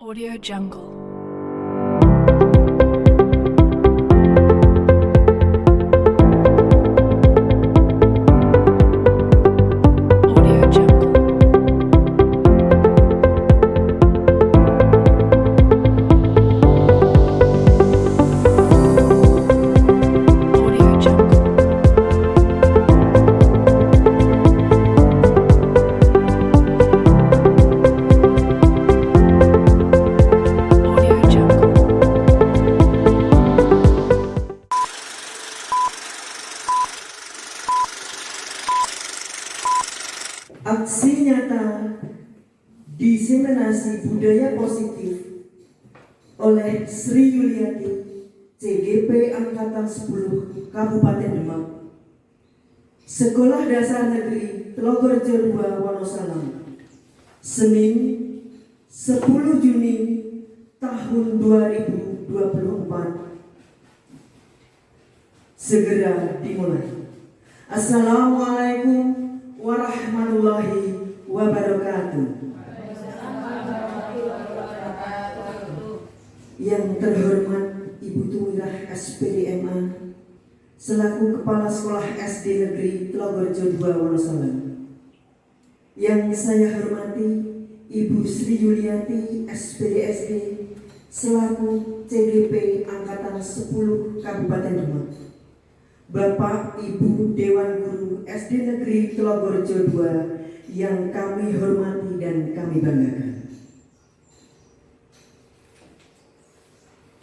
Audio Jungle. Audio Jungle. Audio Jungle. Audio Jungle. Aksi nyata diseminasi budaya positif oleh Sri Yuliati CGP Angkatan 10 Kabupaten Demak, Sekolah Dasar Negeri Telogorejo 2 Wonosalam, Senin 10 Juni tahun 2024. Segera dimulai. Assalamualaikum warahmatullahi wabarakatuh. Yang terhormat Ibu Tumirah SPDMA selaku Kepala Sekolah SD Negeri Telogorejo 2 Wonosalam. Yang saya hormati Ibu Sri Yuliati SPDSD selaku CGP Angkatan 10 Kabupaten Demak. Bapak Ibu Dewan Guru SD Negeri Telogorejo 2 yang kami hormati dan kami banggakan.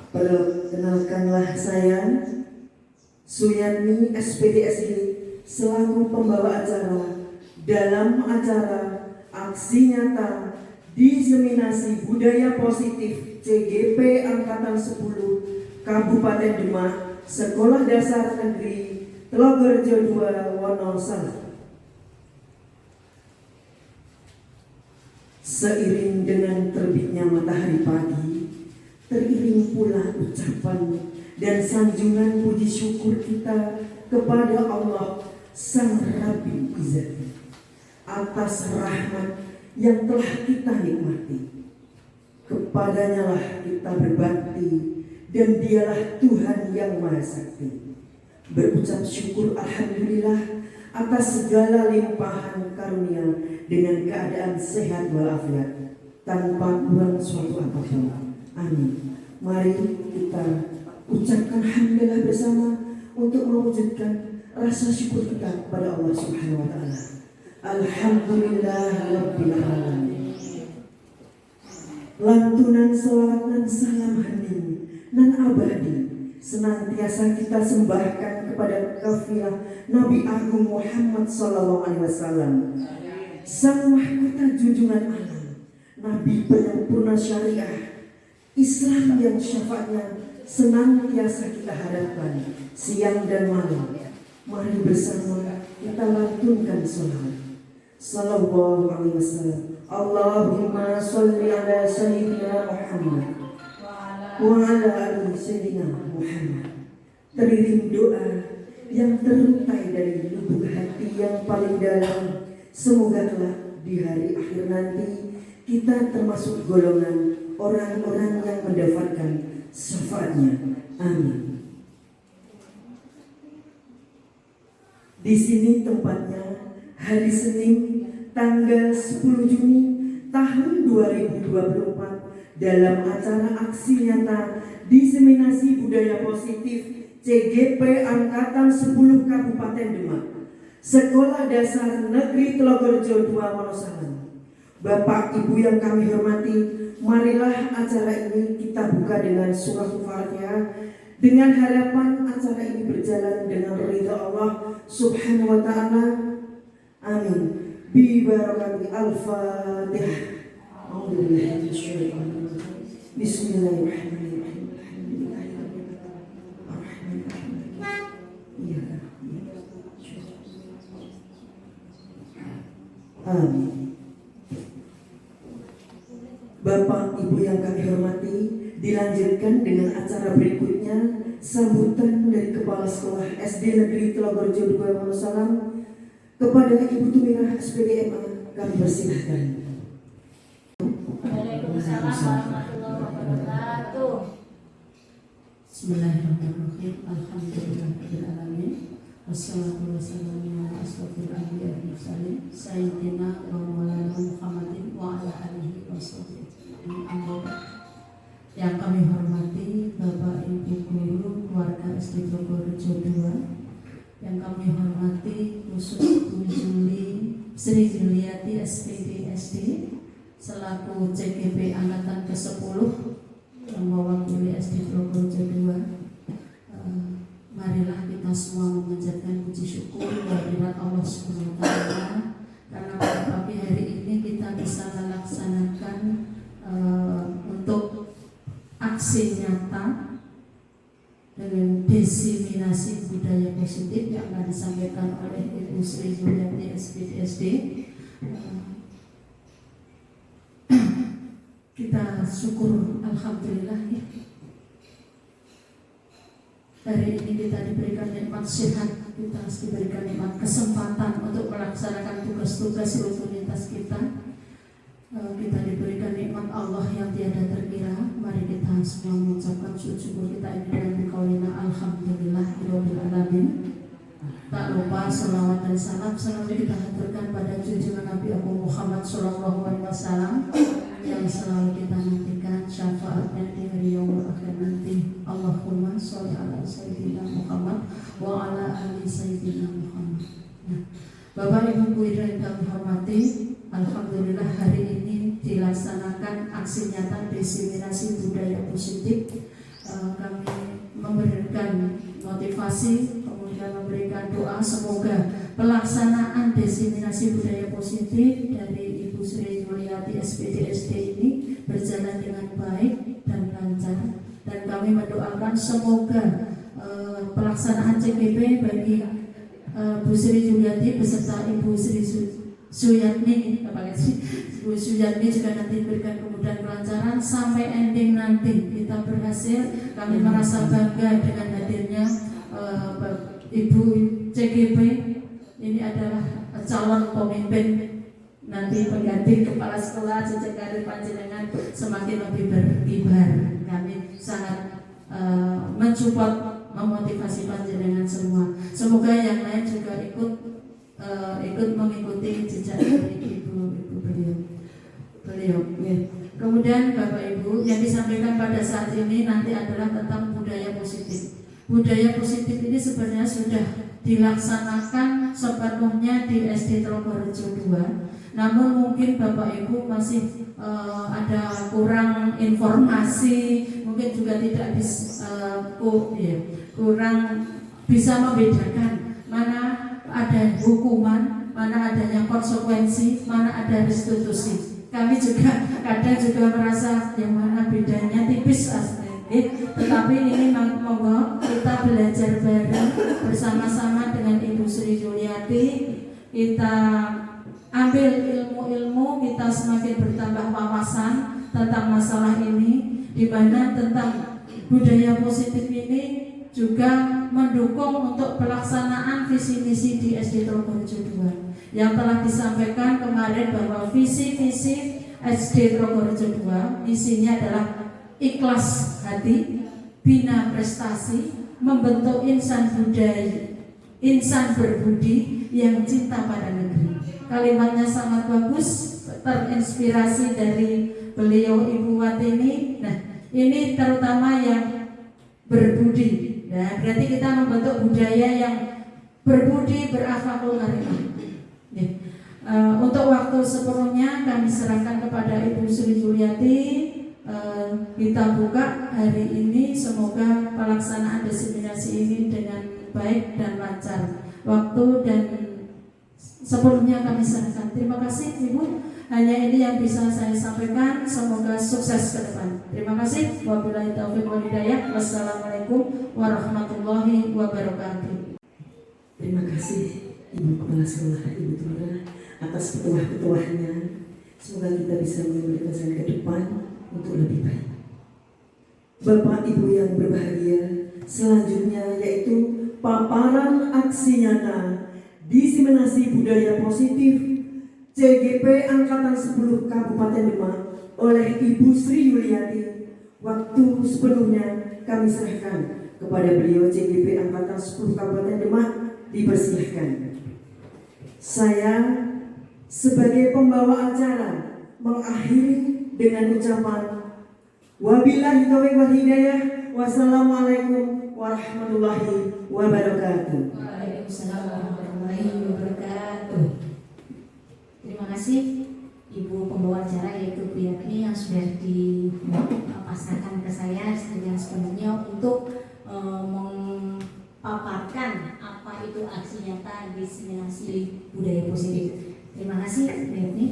Perkenalkanlah saya Suyatmi SPDSD selaku pembawa acara dalam acara aksi nyata diseminasi budaya positif CGP Angkatan 10 Kabupaten Demak, Sekolah Dasar Negeri Telogorejo 2 Wonosalam. Seiring dengan terbitnya matahari pagi, teriring pula ucapan dan sanjungan puji syukur kita kepada Allah Sang Rabbil Izzati atas rahmat yang telah kita nikmati. Kepadanya lah kita berbakti dan dialah Tuhan yang Maha Sakti. Berucap syukur alhamdulillah atas segala limpahan karunia dengan keadaan sehat walafiat tanpa kurang suatu apapun. Amin. Mari kita ucapkan alhamdulillah bersama untuk mewujudkan rasa syukur kita kepada Allah Subhanahu wa taala. Alhamdulillahirabbil alamin. Lantunan salawat dan salam hening nan abadi senantiasa kita sembahkan kepada kafilah Nabi Agung Muhammad SAW, sang mahkota junjungan alam, Nabi penyempurna syariah Islam yang syafaatnya senantiasa kita harapkan siang dan malam. Mari bersama kita lantunkan salawat. Sallallahu alaihi wasallam. Allahumma sholli ala sayyidina Muhammad wa ala ali sayyidina Muhammad. Teriring doa yang teruntai dari lubuk hati yang paling dalam. Semoga kelak di hari akhir nanti kita termasuk golongan orang-orang yang mendapatkan syafaatnya. Amin. Di sini tempatnya hari Senin tanggal 10 Juni tahun 2024 dalam acara aksi nyata diseminasi budaya positif CGP Angkatan 10 Kabupaten Demak, Sekolah Dasar Negeri Telogorejo 2 Wonosalam. Bapak Ibu yang kami hormati, marilah acara ini kita buka dengan surah Al-Fatihah dengan harapan acara ini berjalan dengan ridha Allah Subhanahu wa taala. Amin. Bi barakati Al-Fatihah. Bismillahirrahmanirrahim. Amin. Bapak Ibu yang kami hormati, dilanjutkan dengan acara berikutnya, sambutan dari Kepala Sekolah SD Negeri Telogorejo 2 Wonosalam kepada Ibu Tumirah SPDMA. Kami persilahkan. Waalaikumsalam warahmatullahi wabarakatuh. Bismillahirrahmanirrahim. Alhamdulillahirabbil alamin. Wassalatu wassalamu ala asrofil anbiya'i wal mursalin sayyidina wa maulana Muhammadin wa ala alihi washabbihi ajmain. Yang kami hormati Bapak Ibu guru keluarga SD Progorejo 2, yang kami hormati khusus Bu Sri Juliati SPD SD selaku CGP angkatan ke-10 yang mewakili SD Progorejo 2. Marilah kita semua mengucapkan puji syukur kehadirat Allah Subhanahu wa taala karena pada pagi hari ini kita bisa melaksanakan untuk aksi nyata dengan diseminasi budaya positif yang akan disampaikan oleh Ibu Sri Juliati SPD. Kita syukur alhamdulillah ya. Hari ini kita diberikan nikmat sehat, kita diberikan nikmat kesempatan untuk melaksanakan tugas-tugas rutinitas kita. Kita diberikan nikmat Allah yang tiada terkira. Mari kita semua mengucapkan syukur kita ini dengan berkaulina alhamdulillahirabbil alamin. Tak lupa salawat dan salam selalu kita haturkan pada junjungan Nabi Abu Muhammad SAW yang selalu kita nantikan syafaatnya di hari yaumul akhir nanti. Allahumma sholli ala sayyidina Muhammad wa ala ali sayyidina Muhammad. Nah, Bapak Ibu guru yang kami hormati, alhamdulillah hari ini dilaksanakan aksi nyata diseminasi budaya positif. Kami memberikan motivasi, kemudian memberikan doa semoga pelaksanaan diseminasi budaya positif dari Ibu Sri Juliati SPD SD ini berjalan dengan baik dan lancar, dan kami mendoakan semoga pelaksanaan CGP bagi Bu Sri Juliati beserta Ibu Sri Suyatmi, Bu Suyatmi juga nanti diberikan kemudahan kelancaran sampai ending nanti kita berhasil. Kami merasa bangga dengan hadirnya Ibu CGP. Ini adalah calon pemimpin nanti pengganti kepala sekolah. Jejak karir panjenengan semakin lebih berkibar. Kami sangat mensupport, memotivasi panjenengan semua. Semoga yang lain juga ikut mengikuti jejak dari ibu beliau. Kemudian Bapak Ibu, yang disampaikan pada saat ini nanti adalah tentang budaya positif. Budaya positif ini sebenarnya sudah dilaksanakan sepenuhnya di SD Progorejo 2. Namun mungkin Bapak Ibu masih ada kurang informasi, mungkin juga tidak kurang bisa membedakan mana ada hukuman, mana adanya konsekuensi, mana ada restitusi. Kami juga kadang juga merasa yang mana bedanya tipis asli. Tetapi ini monggo kita belajar bareng bersama-sama dengan Ibu Sri Juliati. Kita ambil ilmu-ilmu, kita semakin bertambah wawasan tentang masalah ini, di mana tentang budaya positif ini juga mendukung untuk pelaksanaan visi misi di SD Progorejo 2 yang telah disampaikan kemarin bahwa visi misi SD Progorejo 2 misinya adalah ikhlas hati, bina prestasi, membentuk insan budaya, insan berbudi yang cinta pada negeri. Kalimatnya sangat bagus, terinspirasi dari beliau Ibu Watini. Nah, ini terutama yang berbudi. Nah, berarti kita membentuk budaya yang berbudi, berakhlakul karimah. Untuk waktu sepenuhnya kami serahkan kepada Ibu Sri Juliati. Kita buka hari ini, semoga pelaksanaan diseminasi ini dengan baik dan lancar. Waktu dan sebelumnya kami serahkan. Terima kasih Ibu. Hanya ini yang bisa saya sampaikan. Semoga sukses ke depan. Terima kasih. Wabillahi taufiq wal hidayah. Wassalamualaikum warahmatullahi wabarakatuh. Terima kasih Ibu Kepala Sekolah, Ibu Tura, atas petuah-petuahnya. Semoga kita bisa memberikan kesan ke depan untuk lebih baik. Bapak Ibu yang berbahagia, selanjutnya yaitu paparan aksi nyata diseminasi budaya positif CGP Angkatan 10 Kabupaten Demak oleh Ibu Sri Yuliati. Waktu sepenuhnya kami serahkan kepada beliau. CGP Angkatan 10 Kabupaten Demak dipersilahkan. Saya sebagai pembawa acara mengakhiri dengan ucapan wabillahi taufiq wal hidayah. Wassalamualaikum warahmatullahi wabarakatuh. Waalaikumsalam warahmatullahi wabarakatuh. Terima kasih Ibu pembawa acara yaitu Bu Yati yang sudah dipasarkan ke saya dengan sepenuhnya untuk memaparkan apa itu aksi nyata diseminasi budaya positif. Terima kasih Bu Yati.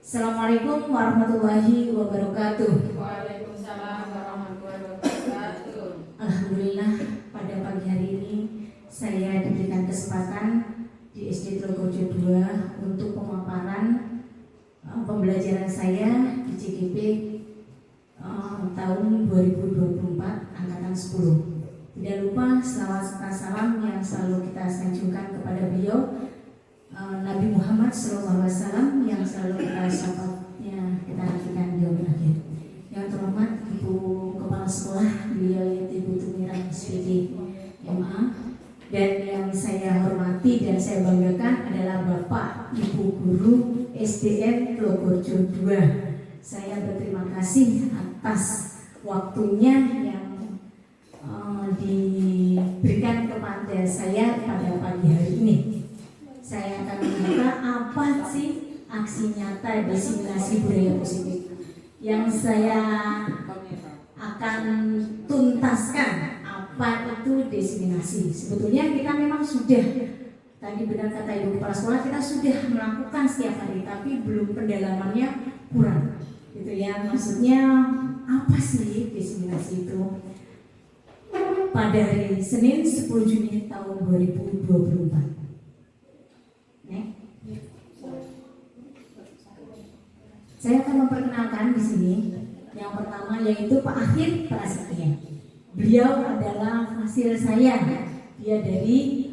Assalamualaikum warahmatullahi wabarakatuh. Waalaikumsalam warahmatullahi wabarakatuh. Alhamdulillah pada pagi hari ini saya diberikan kesempatan di SD Tlogorejo 2 untuk pemaparan pembelajaran saya di CGP tahun 2024 angkatan 10. Tidak lupa selawat serta salam yang selalu kita sanjungkan kepada beliau Nabi Muhammad SAW yang selalu kita syafatnya kita nantikan di yaumil akhir. Yang terhormat Ibu Kepala Sekolah beliau yaitu Ibu Tumirah SPD MA, dan yang saya hormati dan saya banggakan adalah Bapak Ibu Guru SDN Tlogorejo 2. Saya berterima kasih atas waktunya yang diberikan kepada saya pada pagi hari ini. Saya akan membuka apa sih aksi nyata diseminasi budaya positif yang saya akan tuntaskan. Apa itu diseminasi? Sebetulnya kita memang sudah, tadi benar kata Ibu Kepala Sekolah, kita sudah melakukan setiap hari, tapi belum pendalamannya kurang. Gitu ya, maksudnya apa sih diseminasi itu? Pada hari Senin 10 Juni tahun 2024. Saya akan memperkenalkan di sini. Yang pertama yaitu Pak Akhir Prasetya. Beliau adalah fasil saya. Dia dari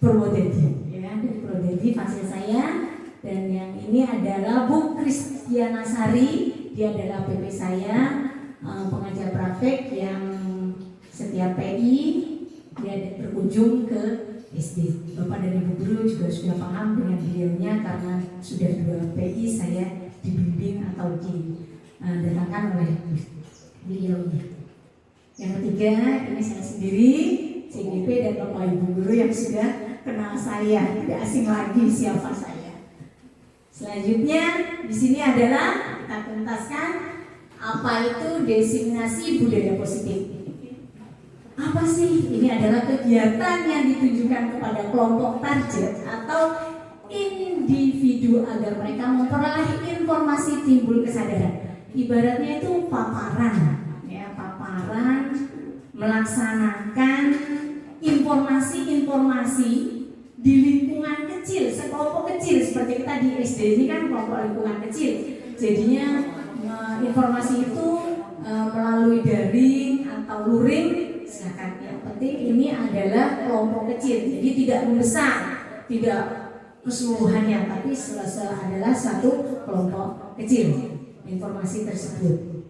Purwodadi, ya, dari Purwodadi fasil saya. Dan yang ini adalah Bu Kristiana Sari. Dia adalah PP saya, pengajar praktek yang setiap PI dia berkunjung ke SD. Bapak dan Ibu Guru juga sudah paham dengan beliaunya karena sudah 2 PI saya dibimbing atau didatangkan oleh beliaunya. Yang ketiga, ini saya sendiri, CGP dan Bapak Ibu Guru yang sudah kenal saya, tidak asing lagi siapa saya. Selanjutnya di sini adalah kita tuntaskan apa itu diseminasi budaya positif. Apa sih? Ini adalah kegiatan yang ditujukan kepada kelompok target atau individu agar mereka memperoleh informasi timbul kesadaran. Ibaratnya itu paparan, ya, paparan melaksanakan informasi-informasi di lingkungan kecil, sekelompok kecil seperti kita di SD ini kan kelompok lingkungan kecil. Jadinya informasi itu melalui daring atau luring. Silakan. Yang penting ini adalah kelompok kecil, jadi tidak membesar, tidak keseluruhannya, tapi adalah satu kelompok kecil informasi tersebut.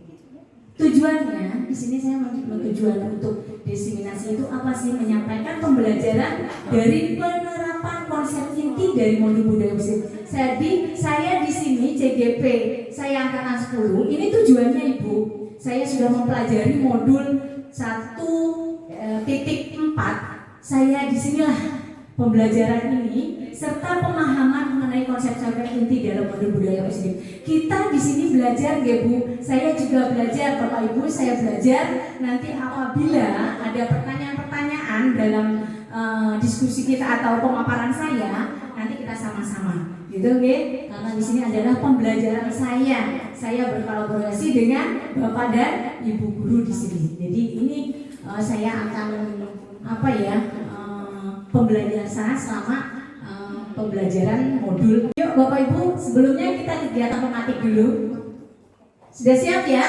Tujuannya di sini saya tujuan untuk diseminasi itu apa sih? Menyampaikan pembelajaran dari penerapan konsep inti dari modul budaya positif. Jadi saya di sini CGP saya angkatan 10. Ini tujuannya Ibu. Saya sudah mempelajari modul 1.4. Saya disinilah pembelajaran ini serta pemahaman mengenai konsep-konsep inti dalam modul budaya positif. Kita di sini belajar, ya Bu. Saya juga belajar, Bapak Ibu. Saya belajar. Nanti apabila ada pertanyaan-pertanyaan dalam diskusi kita atau pemaparan saya, nanti kita sama-sama. Gitu, okay? Karena di sini adalah pembelajaran saya. Saya berkolaborasi dengan Bapak dan Ibu Guru di sini. Jadi ini saya akan pembelajaran saya selama pembelajaran modul. Yuk Bapak Ibu, sebelumnya kita kegiatan tematik dulu. Sudah siap ya?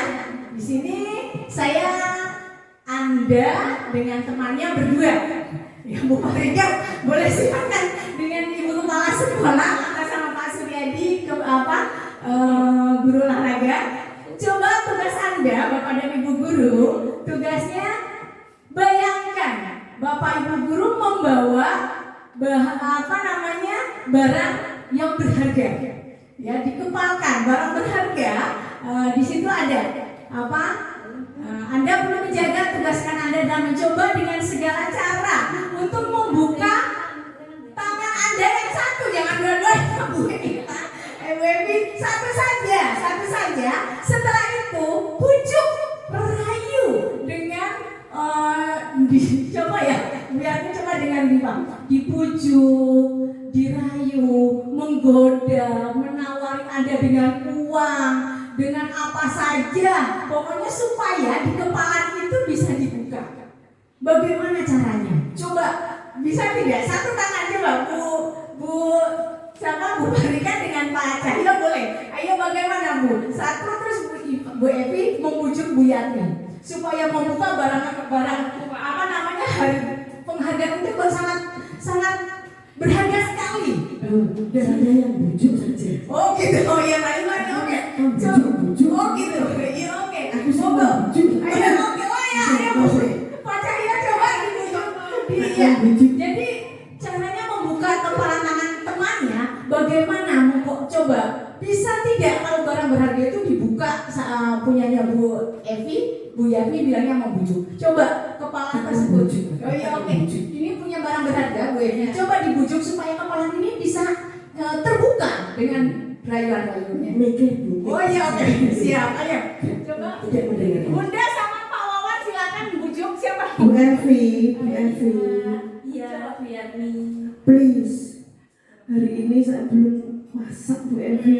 Di sini saya Anda dengan temannya berdua. Ya Bu Marika boleh silakan dengan Ibu Kepala Sekolah atas nama Pak Suryadi guru olahraga. Coba tugas Anda, Bapak dan Ibu guru, tugasnya bayangkan Bapak Ibu guru membawa barang yang berharga. Ya, dikepalkan barang berharga. Di situ ada apa? Anda perlu menjaga tugaskan Anda dan mencoba dengan segala cara untuk membuka tangan Anda yang satu, jangan dua-duanya Bu Evi, satu saja. Setelah itu bujuk, rayu dengan coba ya, biarnya coba dengan bimbang, dibujuk, dirayu, menggoda, menawari Anda dengan uang, dengan apa saja, pokoknya supaya di kepala itu bisa dibuka. Bagaimana caranya? Coba, bisa tidak? Satu tangan coba, Bu Marika dengan Pak Cahyo boleh. Ayo bagaimana Bu? Satu, terus Bu Evi membujuk Bu Yati supaya membuka barang penghargaan itu sangat berharga sekali. Dan saya yang bujuk saja. Oh gitu, oh ya Pak Iwan, oke. Oh gitu, iya oke. Aku sama bujuk. Ayo oke, oh ya, ayo Pak Cahyo coba dibujuk. Iya. Jadi caranya membuka kepala tangan temannya, bagaimana coba bisa tidak kalau barang berharga itu dibuka punyanya Bu Evi, Bu Yati bilangnya mau bujuk. Coba kepala tersebut. Oh iya oke. Ini punya barang berharga Bu Evi. Coba dibujuk supaya kepala ini bisa terbuka dengan rayuan-rayuannya. Mikir Bu. Oh iya oke. Siap. Ayo. Coba. Tidak mendengar. Bunda sama Pak Wawan silakan bujuk siapa? Bu Evi. Iya, Bu Yati. Please. Hari ini saya belum masak Bu Evi.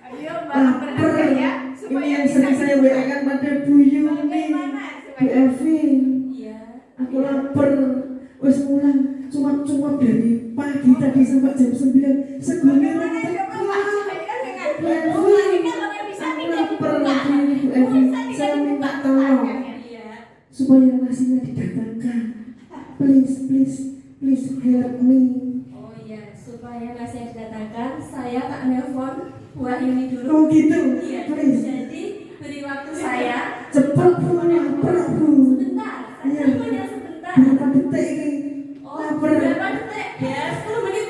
Ayo barang berharga ya. Ini yang sering saya WA-kan pada Bu Yuni. Bu Evi. Iya. Aku lapar. Wes mulang. Cuma dari pagi tadi sampai jam 9. Segini saya minta tolong supaya nasinya didatangkan. Please help me. Oh iya, supaya nasinya didatangkan, saya tak nelpon buat ini dulu. Oh gitu. Iya, Please. jadi beri waktu saya Cepat Bu, lapar Bu. sebentar. Iya. Hanya sebentar. Berapa detik ini? Oh, Lapar. berapa detik? Ya, 10 menit.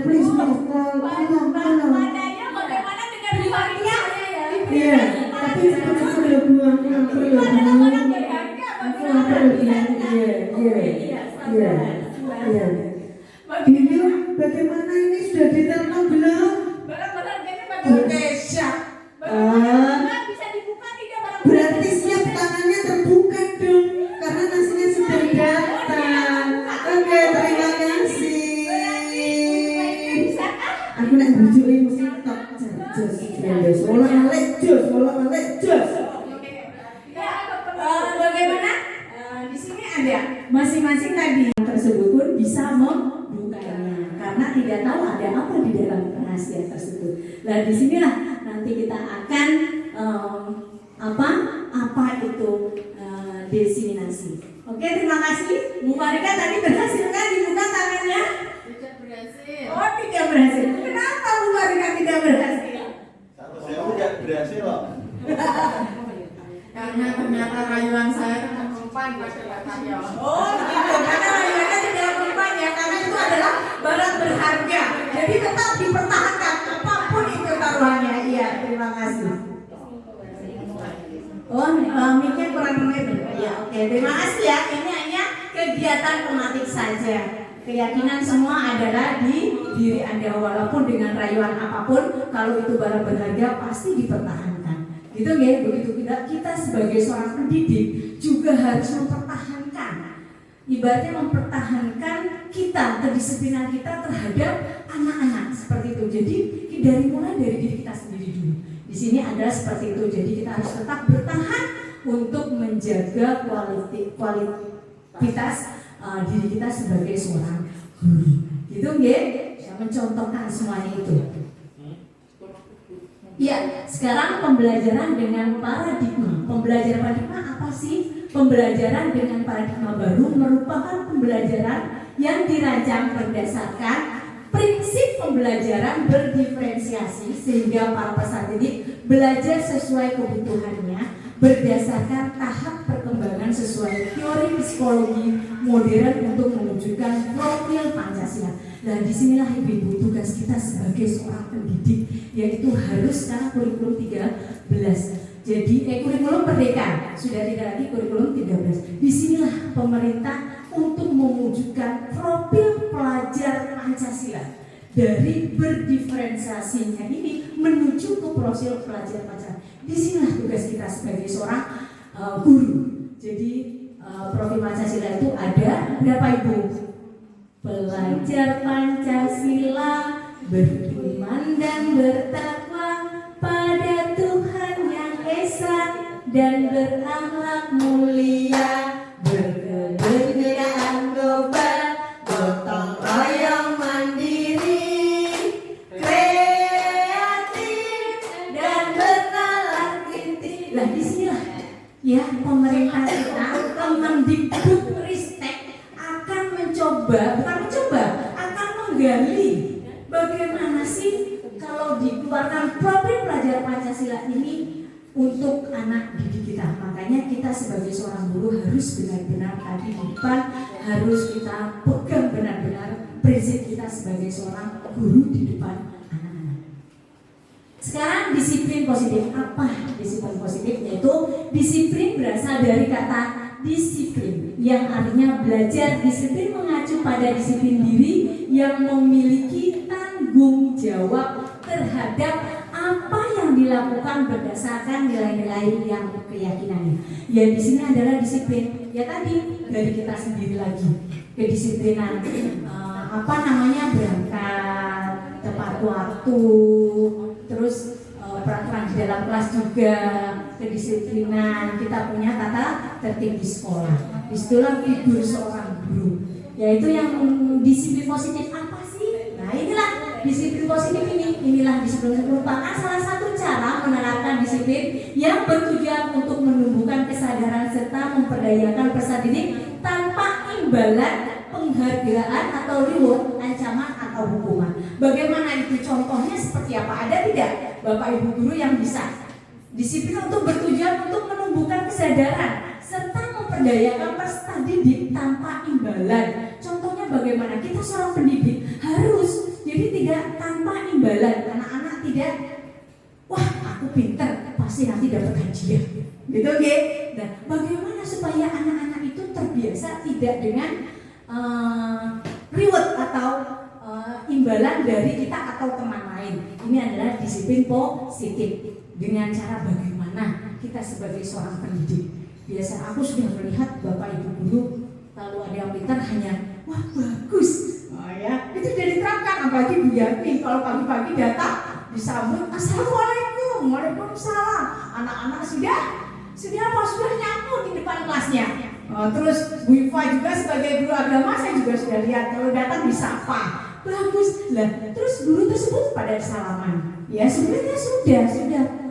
Please, tolong. Padanya bagaimana dengan riwayatnya? Iya, tapi cepat ya Bu, aku lapar ya Bu. Aku lapar ya Bu. Iya. Ini bagaimana ini sudah diterima belum? Barang-barangnya bagaimana? Siap. Barang bisa dibuka tidak barang? Berarti siap tangannya terbuka dong, karena nasinya sudah datang. Oke, terima kasih. Aku nak bujukin mesti top jos. Mola malek jos. Bagaimana? Di sini ada masing-masing tadi tersebut pun bisa membukanya karena tidak tahu ada apa di dalam rahasia tersebut. Nah disinilah nanti kita akan apa itu diseminasi. Oke, terima kasih. Bu Marika tadi berhasil kan dibuka tangannya? Tidak berhasil. Oh tidak berhasil. Kenapa Bu Marika tidak berhasil? Saya tidak berhasil loh. Karena ternyata rayuan saya mempan pada Pak Cahyo. Oh gitu, karena rayuannya tidak mempan ya, karena itu adalah barang berharga. Jadi tetap dipertahankan apapun itu taruhannya. Iya, terima kasih. Oh, mic-nya kurang menit. Ya, oke, terima kasih ya. Ini hanya kegiatan tematik saja. Keyakinan semua adalah di diri Anda, walaupun dengan rayuan apapun, kalau itu barang berharga pasti dipertahankan. Gitu ya, begitu kita sebagai seorang pendidik juga harus mempertahankan, ibaratnya mempertahankan kita, kedisiplinan kita terhadap anak-anak seperti itu. Jadi mulai dari diri kita sendiri dulu. Di sini adalah seperti itu. Jadi kita harus tetap bertahan untuk menjaga kualitas diri kita sebagai seorang guru. Gitu ya, mencontohkan semuanya itu. Ya, sekarang pembelajaran dengan paradigma. Pembelajaran paradigma apa sih? Pembelajaran dengan paradigma baru merupakan pembelajaran yang dirancang berdasarkan prinsip pembelajaran berdiferensiasi sehingga para peserta didik belajar sesuai kebutuhannya berdasarkan tahap perkembangan sesuai teori psikologi modern untuk mewujudkan profil Pancasila. Dan disinilah ibu-ibu tugas kita sebagai seorang pendidik, yaitu harus sekarang kurikulum 13. Jadi kurikulum merdeka sudah tidak lagi kurikulum 13. Disinilah pemerintah untuk mewujudkan profil pelajar Pancasila dari berdiferensiasinya ini menuju ke profil pelajar Pancasila. Disinilah tugas kita sebagai seorang guru. Jadi profil Pancasila itu ada berapa ibu? Pelajar Pancasila beriman dan bertakwa pada Tuhan yang Esa dan berakhlak mulia, berkenegaraan global, gotong royong mandiri, kreatif dan bernalar inti. Nah disinilah ya pemerintah kita Kemendikbudristek akan akan menggali bagaimana sih kalau dikeluarkan profil pelajar Pancasila ini untuk anak didik kita. Makanya kita sebagai seorang guru harus benar-benar tadi di depan harus kita pegang benar-benar prinsip kita sebagai seorang guru di depan anak-anak. Sekarang disiplin positif. Apa disiplin positif? Yaitu disiplin berasal dari kata disiplin yang artinya belajar. Disiplin mengacu pada disiplin diri yang memiliki tanggung jawab terhadap apa yang dilakukan berdasarkan nilai-nilai yang keyakinannya. Ya di sini adalah disiplin. Ya tadi dari kita sendiri lagi kedisiplinan berangkat tepat waktu, terus peraturan di dalam kelas juga, kedisiplinan kita punya tata tertib di sekolah. Disitulah figur seorang guru. Yaitu yang disiplin positif apa sih? Nah inilah disiplin positif ini. Inilah disiplin merupakan salah satu cara menerapkan disiplin yang bertujuan untuk menumbuhkan kesadaran serta memperdayakan peserta didik tanpa imbalan, penghargaan atau reward, ancaman atau hukuman. Bagaimana itu contohnya seperti apa? Ada tidak Bapak Ibu guru yang bisa? Disiplin untuk bertujuan untuk menumbuhkan kesadaran serta memperdayakan peserta didik tanpa imbalan. Contohnya bagaimana? Kita seorang pendidik harus jadi tidak tanpa imbalan. Anak-anak tidak, wah aku pintar pasti nanti dapat hadiah, gitu oke? Nah, bagaimana supaya anak-anak itu terbiasa tidak dengan reward atau imbalan dari kita atau teman lain. Ini adalah disiplin positif. Dengan cara bagaimana kita sebagai seorang pendidik. Biasa aku sudah melihat Bapak Ibu guru kalau ada yang pintar hanya wah bagus. Oh ya, itu sudah diterapkan. Apalagi Bu Yati kalau pagi-pagi datang disambut Assalamualaikum, Waalaikumsalam. Anak-anak sudah nyambut di depan kelasnya. Terus Bu Iva juga sebagai guru agama saya juga sudah lihat kalau datang disapa. Bagus lah. Terus guru tersebut pada salaman. Ya sebenarnya sudah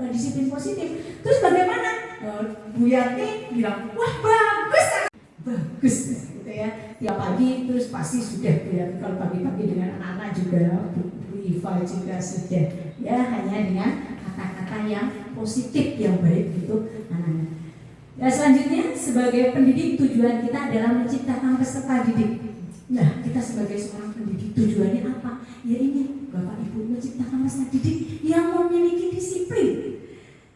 disiplin positif. Terus bagaimana? Bu Yati bilang wah bagus gitu ya. Tiap pagi terus pasti sudah ya. Kalau pagi-pagi dengan anak-anak juga Bu Iva juga sudah ya hanya dengan kata-kata yang positif yang baik gitu anak-anak. Ya selanjutnya sebagai pendidik tujuan kita adalah menciptakan peserta didik. Nah kita sebagai seorang pendidik tujuannya apa? Ya ini Bapak Ibu menciptakan peserta didik yang memiliki disiplin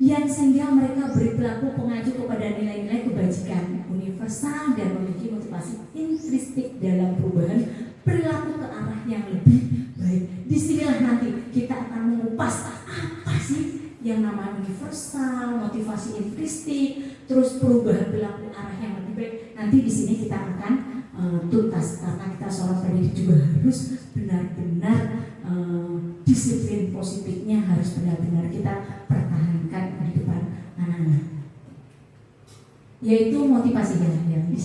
yang sehingga mereka berperilaku pengacu kepada nilai-nilai kebajikan universal dan memiliki motivasi intrinsik dalam perubahan perilaku ke arah yang lebih baik. Disinilah nanti kita akan mengupas apa sih yang namanya universal, motivasi intrinsik, terus perubahan perilaku arah yang lebih baik. Nanti di sini kita akan tuntas karena kita seorang pendidik juga harus benar-benar disiplin positifnya harus benar-benar kita pertahankan di depan anak-anak. Yaitu motivasinya ya. Di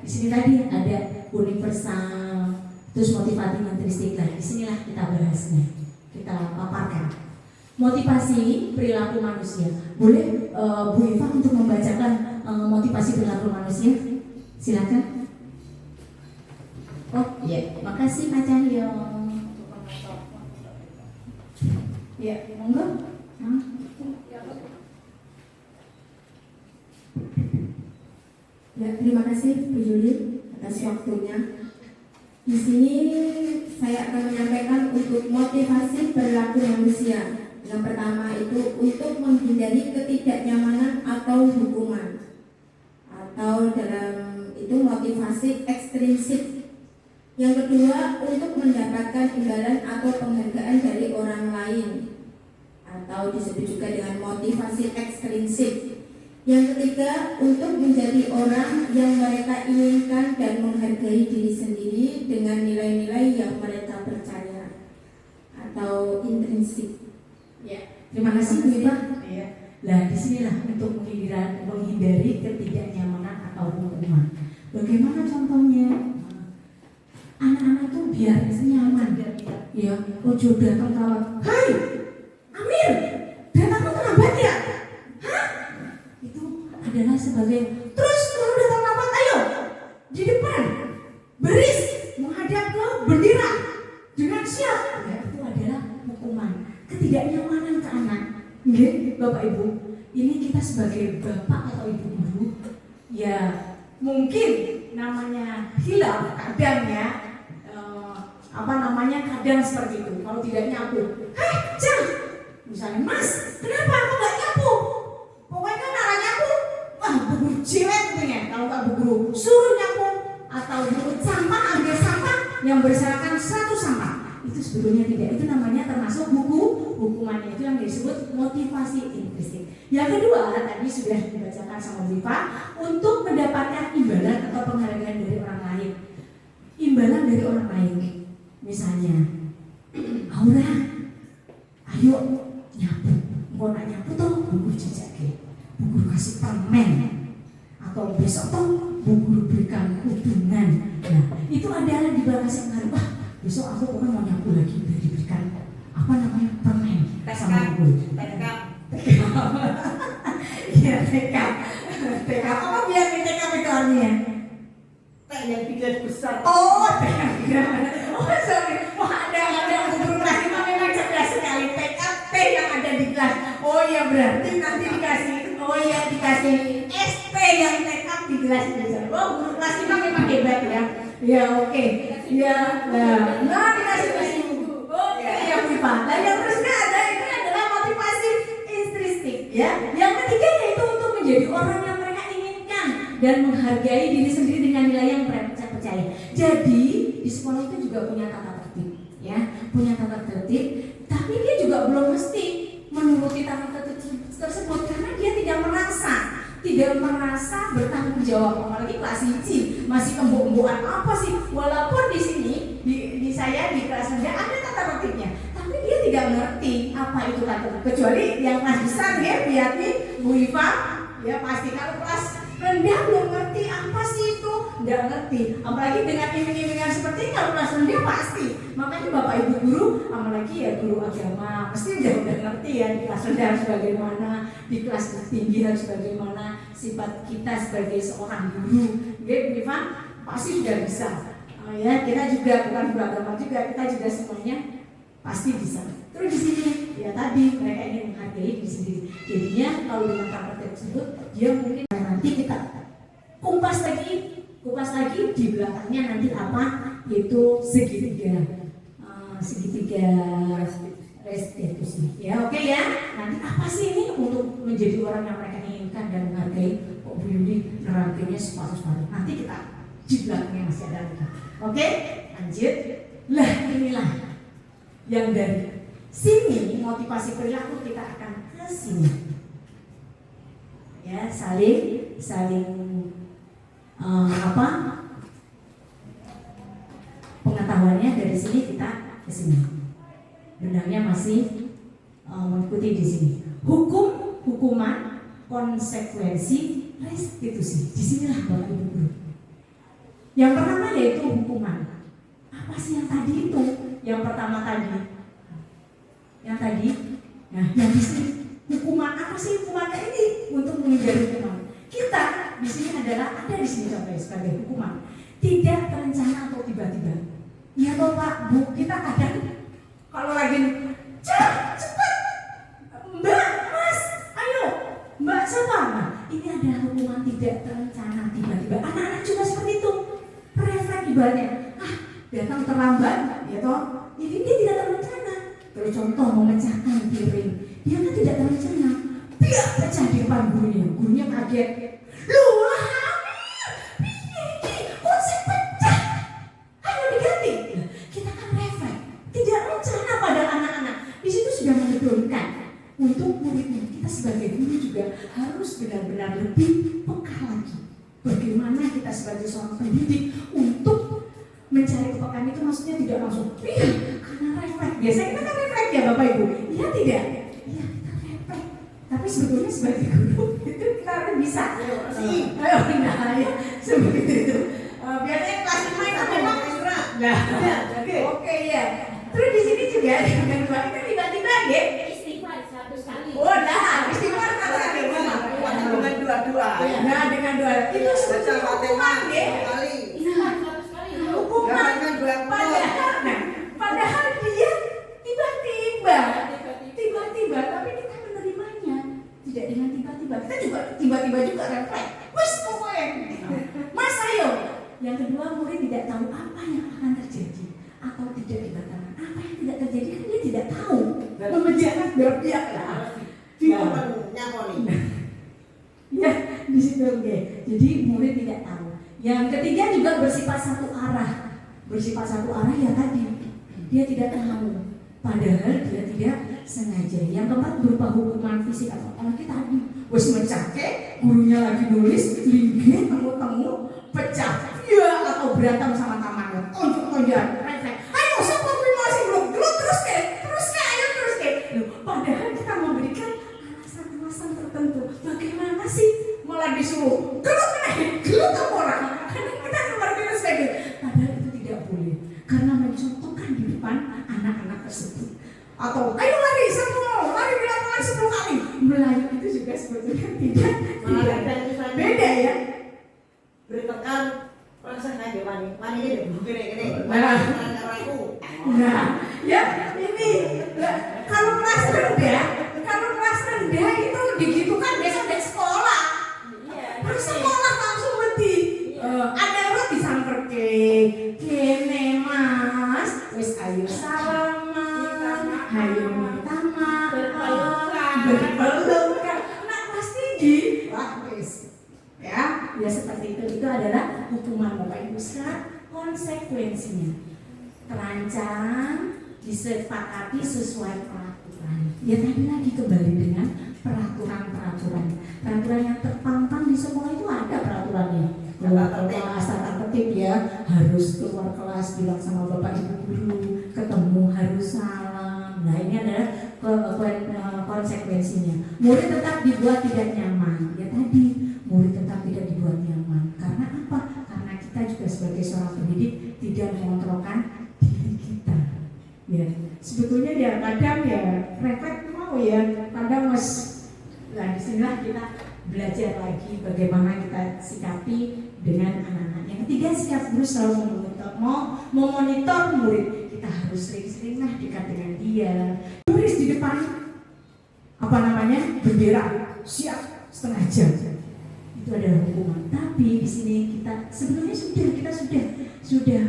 sini tadi ada universal, terus motivasi intrinsik. Nah, disinilah kita bahasnya, kita paparkan. Motivasi perilaku manusia. Boleh Bu Iva untuk membacakan motivasi perilaku manusia? Silakan. Oh iya, makasih Pak Cahyo. Ya, monggo. Ya, terima kasih Bu Juli atas waktunya. Di sini saya akan menyampaikan untuk motivasi perilaku manusia. Yang pertama itu untuk menghindari ketidaknyamanan atau hukuman. Atau dalam itu motivasi ekstrinsik. Yang kedua untuk mendapatkan imbalan atau penghargaan dari orang lain. Atau disebut juga dengan motivasi ekstrinsik. Yang ketiga, untuk menjadi orang yang mereka inginkan dan menghargai diri sendiri dengan nilai-nilai yang mereka percaya atau intrinsik. Ya, terima kasih Bu Ipa. Ya. Nah, disinilah untuk menghindari ketidaknyamanan atau hukuman. Bagaimana contohnya? Anak-anak tuh biar nyaman, ya. Ojo datang kawat. Hai, Amir, datangmu terlambat ya? Hah? Itu adalah sebagai terus kalau datang lambat, ayo di depan beris menghadap ke bendera dengan siap. Ya, itu adalah hukuman ketidaknyamanan ke anak. Nggih, Bapak Ibu, ini kita sebagai bapak atau ibu guru, ya mungkin namanya hilaf kadang ya, kadang seperti itu. Kalau tidak nyapu, Jang, misalnya Mas, kenapa aku nggak nyapu? Pokoknya kan arah nyapu, wah bu cilet punya. Kalau nggak bu guru suruh nyapu atau bungut sampah, ambil sampah yang berserakan satu sampah. Itu sebetulnya tidak, itu namanya termasuk hukumannya, itu yang disebut motivasi intrinsik. Yang kedua tadi sudah dibacakan sama Bu Ipa, untuk mendapatkan imbalan atau penghargaan dari orang lain. Imbalan dari orang lain, misalnya Aura, ayo nyapu, mau nak nyapu toh Bu Guru jajake, Bu Guru kasih permen, atau besok toh Bu Guru berikan udungan. Nah itu adalah di bawah kasih pengaruh. Wah, besok aku pokoknya mau nyapu lagi, udah diberikan apa namanya permen sama Bu Guru. Iya tekap. Apa biar tekap itu artinya? Teh yang tidak besar. Oh, teh yang tidak. Oh, sorry. Wah, ada Bu Guru kelas 5 memang cerdas sekali. Tekap teh yang ada di kelas. Oh iya, berarti nanti dikasih. Oh iya, dikasih ST yang tekap di kelas besar. Oh, guru kelas 5 memang hebat ya. Ya oke. Ya, nah dikasih Bu. Oke, ya Bu Ipa. Nah, yang terusnya ada itu adalah motivasi intrinsik ya. Yang ketiga yaitu untuk menjadi orang yang mereka inginkan dan menghargai diri sendiri dengan nilai yang mereka percaya. Jadi di sekolah itu juga punya tata tertib ya, punya tata tertib, tapi dia juga belum mesti menuruti tata tertib tersebut karena dia tidak merasa bertanggung jawab, apalagi kelas 1 masih embuk-embukan apa sih, walaupun di sini di saya di kelas rendah ada tata tertibnya, tapi dia tidak mengerti apa itu tata tertib, kecuali yang kelas besar ya, Biati, Bu Iva ya pasti. Kalau kelas rendah belum ngerti apa sih itu, nggak ngerti, apalagi dengan iming-imingan seperti ini. Kalau kelas rendah pasti, makanya Bapak Ibu guru, apalagi ya guru agama, pasti udah ngerti ya di kelas rendah harus bagaimana, di kelas tinggi harus bagaimana, sifat kita sebagai seorang guru, gitu Ivan, pasti sudah bisa. Ya kita juga bukan guru agama juga, kita juga semuanya pasti bisa. Terus di sini ya tadi mereka ingin menghargai diri sendiri. Jadinya kalau dengan tata tertib tersebut, dia mungkin nanti kita kupas lagi di belakangnya nanti apa, yaitu segitiga restitusi. Ya oke ya. Nanti apa sih ini untuk menjadi orang yang mereka inginkan dan menghargai? Kok Bu Yudi nerangkainya separuh-separuh. Nanti kita di belakangnya masih ada lagi. Oke, lanjut. Lah inilah yang dari sini motivasi perilaku, kita akan ke sini. Ya, saling pengetahuannya dari sini kita ke sini. Benarnya masih mengikuti di sini. Hukuman, konsekuensi, restitusi. Disinilah Bapak Ibu guru. Yang pertama yaitu hukuman. Apa sih yang tadi itu? Yang pertama tadi. Nah, yang di sini hukuman apa sih hukumannya ini untuk menghindari hukuman? Kita di sini ada di sini sebagai hukuman. tidak terencana atau tiba-tiba. Ya toh Pak, Bu, kita kadang kalau lagi cepat, Mbak, Mas, ayo, Mbak siapa? Nah, ini adalah hukuman tidak terencana tiba-tiba. Anak-anak juga seperti itu, refleks ibaratnya. Datang terlambat, ya toh, ini dia tidak terencana. Terus contoh memecahkan piring, dia kan tidak terencana, dia pecah di depan gurunya kaget. Loh, Hamir, kok saya pecah? Ayo diganti. Nah, kita kan refleks, tidak rencana pada anak-anak. Di situ sudah menurunkan untuk muridnya. Kita sebagai guru juga harus benar-benar lebih peka lagi. Bagaimana kita sebagai seorang pendidik untuk mencari kepekaan itu, maksudnya tidak langsung karena refleks. Biasanya kita kan refleks ya Bapak Ibu. Iya tidak? Iya kita refleks. Tapi sebetulnya sebagai guru itu kita harus bisa. Ayo nah ya seperti itu. Biasanya kelas 5 itu memang nah, oke ya. Terus di sini juga ada yang kedua itu tiba-tiba ya Istighfar 100 kali. oh nah istighfar kali Dengan dua-dua. nah dengan doa itu sebetulnya hukuman ya. Istighfar 100 kali. Hukuman padahal dia tiba-tiba tapi kita menerimanya tidak dengan tiba-tiba, kita juga tiba-tiba juga refleks wes pokoknya Mas ayo. Yang kedua, murid tidak tahu apa yang akan terjadi atau tidak dikatakan apa yang tidak terjadi kan dia tidak tahu, memejamkan berpihak lah ya di situ oke. Jadi murid tidak tahu. Yang ketiga juga bersifat satu arah ya tadi dia tidak tahu padahal dia tidak sengaja. Yang keempat berupa hukuman fisik atau apalagi tadi wes mencake gurunya lagi nulis linggih temu pecah ya atau berantem sama temannya tonjok refleks ayo siapa pun masih belum terus ke padahal kita memberikan alasan tertentu. Bagaimana sih malah disuruh gelut orang karena kita seperti itu saja. Padahal itu tidak boleh karena mencontohkan di depan anak-anak tersebut. Atau ayo lari bilang 10 kali. Melayu itu juga sebetulnya tidak beda ya. Beritekan perasaan aja mani ini gini. Nah, ya ini kalau kelas rendah itu digitukan besok di sekolah. Terus sekolah langsung mati. Ada orang disamper kene Mas, wis ayo salaman, ayo minta maaf, berpelukan. Nah pasti wis. Ya seperti itu. Itu adalah hukuman Bapak Ibu. Sekarang konsekuensinya terancam disepakati sesuai peraturan. Ya tadi lagi kembali dengan peraturan yang terpampang di sekolah itu ada peraturannya. Keluar kelas tata tertib ya, harus keluar kelas bilang sama Bapak Ibu guru, ketemu harus salam. Nah ini adalah konsekuensinya. Murid tetap dibuat tidak nyaman. Ya tadi murid tetap tidak dibuat nyaman. Karena apa? Karena kita juga sebagai seorang pendidik tidak mengontrolkan diri kita. Ya, sebetulnya ya kadang ya refleks mau ya kadang mas. Nah disinilah kita belajar lagi bagaimana kita sikapi dengan anak-anak. Yang ketiga, sikap guru selalu memonitor murid. Kita harus sering-sering dekat dengan dia. Tulis di depan bendera siap setengah jam. Itu adalah hukuman. Tapi di sini kita sebelumnya kita sudah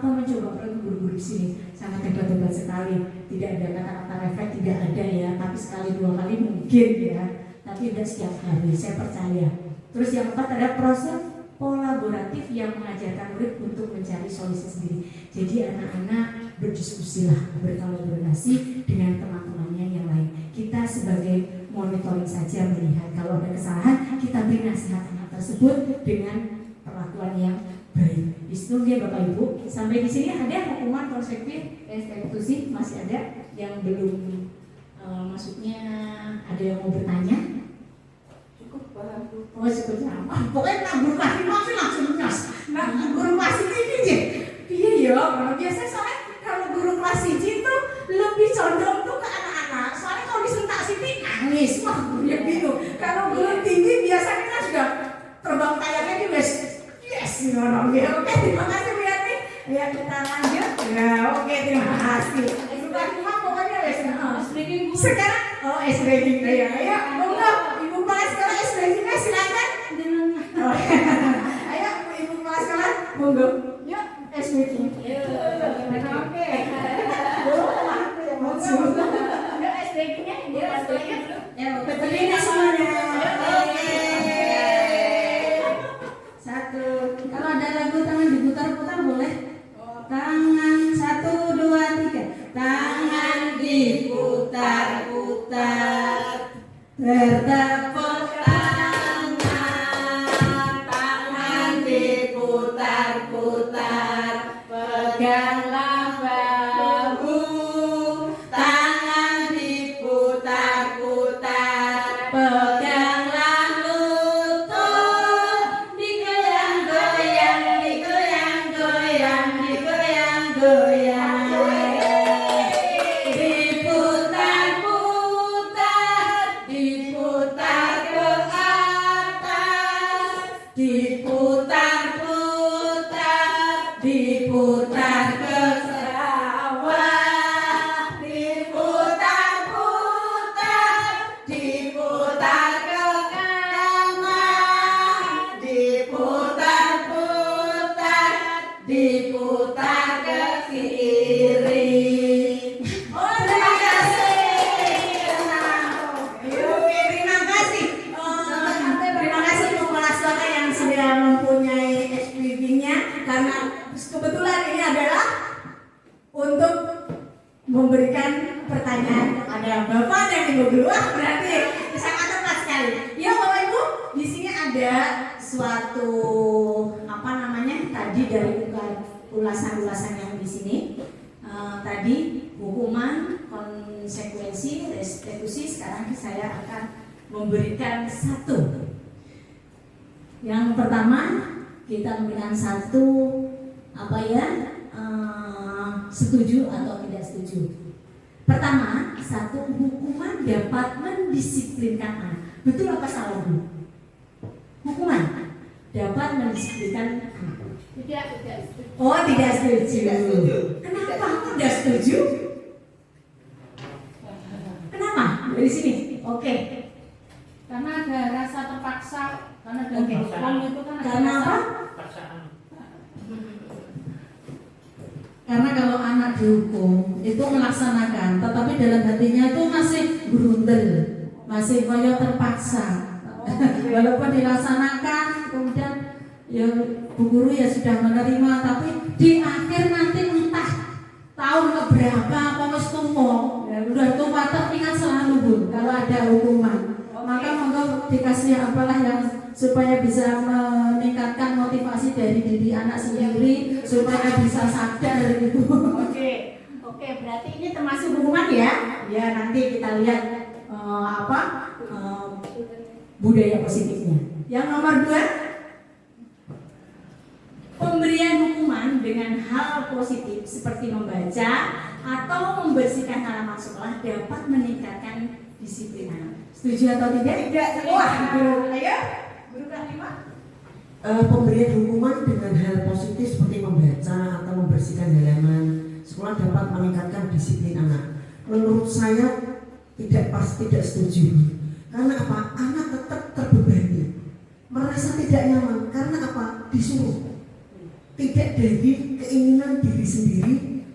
mencoba guru-guru di sini sangat hebat sekali. Tidak ada kata-kata refleks, tidak ada ya. Tapi sekali dua kali mungkin ya. Tapi tidak setiap hari. Saya percaya. Terus yang keempat ada proses kolaboratif yang mengajarkan murid untuk mencari solusi sendiri. Jadi anak-anak berdiskusilah, berkolaborasi dengan teman-temannya yang lain. Kita sebagai monitoring saja melihat kalau ada kesalahan, kita beri nasihat anak tersebut dengan perlakuan yang baik. Di situ ya Bapak Ibu. Sampai di sini ada hukuman konstruktif restitusi, masih ada yang belum maksudnya ada yang mau bertanya? Oh cukup sama. Pokoknya nak guru kasih masih langsung nyas. Nah guru kelas ini je. Iya ya. Kalau biasa soalnya kalau guru kelas ini tuh lebih condong tuh ke anak-anak. Soalnya kalau disentak Siti nangis, wah gurunya bingung. Kalau guru tinggi biasanya kan sudah terbang kayaknya di yes, ngono ya. Oke. terima kasih Bu Yati. Ya kita lanjut. Ya oke terima kasih. Bukan pokoknya wes. Sekarang ice breaking ya. Ayo monggo Ibu Kepala Sekolah ice breakingnya silakan. Oh, ayo Ibu Kepala Sekolah monggo. Yuk ice breaking. Oke. Yuk ice breakingnya. Ya berdiri semuanya. Oke. Satu. Kalau ada lagu tangan diputar-putar boleh. Tangan 1, 2, 3. Tangan diputar-putar. Bertepuk tangan. Tangan diputar-putar. Peganglah bahu. Tangan diputar-putar. Peganglah lutut. Digoyang-goyang, digoyang-goyang, digoyang-goyang. Diputar-putar, diputar ke atas. Diputar-putar, diputar ke bawah. Diputar-putar, diputar ke kanan. Diputar-putar, diputar ke kiri. Oh, terima kasih. Oke, terima kasih. Terima kasih untuk kepala sekolah yang sudah mempunyai SPB-nya karena kebetulan ini adalah untuk memberikan pertanyaan kepada Bapak dan Ibu guru. Berarti sangat tepat sekali. Ya Bapak Ibu, di sini ada suatu tadi dari ulasan-ulasan yang di sini. Tadi hukuman, konsekuensi, restitusi. Sekarang saya akan memberikan satu. Yang pertama kita memberikan satu setuju atau tidak setuju. Pertama, satu hukuman dapat mendisiplinkan anak. Betul apa salah Bu? Hukuman dapat mendisiplinkan anak. Tidak setuju. Oh tidak setuju. Tidak setuju. Kenapa tidak setuju? Kenapa? Dari sini. Oke. Karena ada rasa terpaksa. Karena dalam Oke. hukum itu kan ada Karena rasa apa? Karena kalau anak dihukum itu melaksanakan, tetapi dalam hatinya itu masih berundel, masih koyo terpaksa. Walaupun dilaksanakan, kemudian ya bu guru ya sudah menerima, tapi di akhir nanti entah tahun keberapa apa wis tuwa, ya udah tua teringat selalu Bu kalau ada hukuman. Maka monggo dikasih apalah yang supaya bisa meningkatkan motivasi dari diri anak sendiri supaya bisa sadar gitu. Oke, berarti ini termasuk hukuman ya? Ya nanti kita lihat budaya positifnya. Yang nomor 2, pemberian hukuman dengan hal positif seperti membaca atau membersihkan halaman sekolah dapat meningkatkan disiplin anak. Setuju atau tidak? Tidak. Wah, ayo. Guru K5. Pemberian hukuman dengan hal positif seperti membaca atau membersihkan halaman sekolah dapat meningkatkan disiplin anak. Menurut saya tidak setuju. Karena apa? Anak tetap terbebani, merasa tidak nyaman. Karena apa? Disuruh. Tidak dari keinginan diri sendiri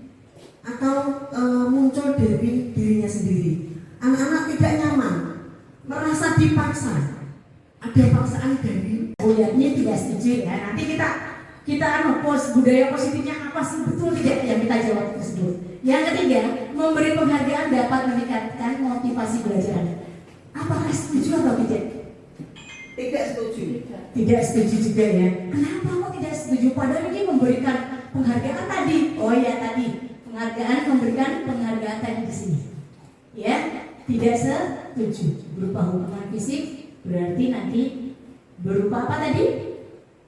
atau muncul dari dirinya sendiri. Anak-anak tidak nyaman, merasa dipaksa. Ada paksaan dari. Oh ya, ini tidak setuju ya. Nanti kita budaya positifnya apa sih, betul tidak yang kita jawab tersebut. Yang ketiga, memberi penghargaan dapat meningkatkan motivasi belajar. Apakah setuju atau tidak? Tidak setuju. Tidak setuju juga ya. Kenapa kok tidak setuju? Padahal ini memberikan penghargaan tadi. Oh ya tadi memberikan penghargaan tadi di sini. Ya, tidak setuju. Berupa hukuman fisik berarti nanti berupa apa tadi?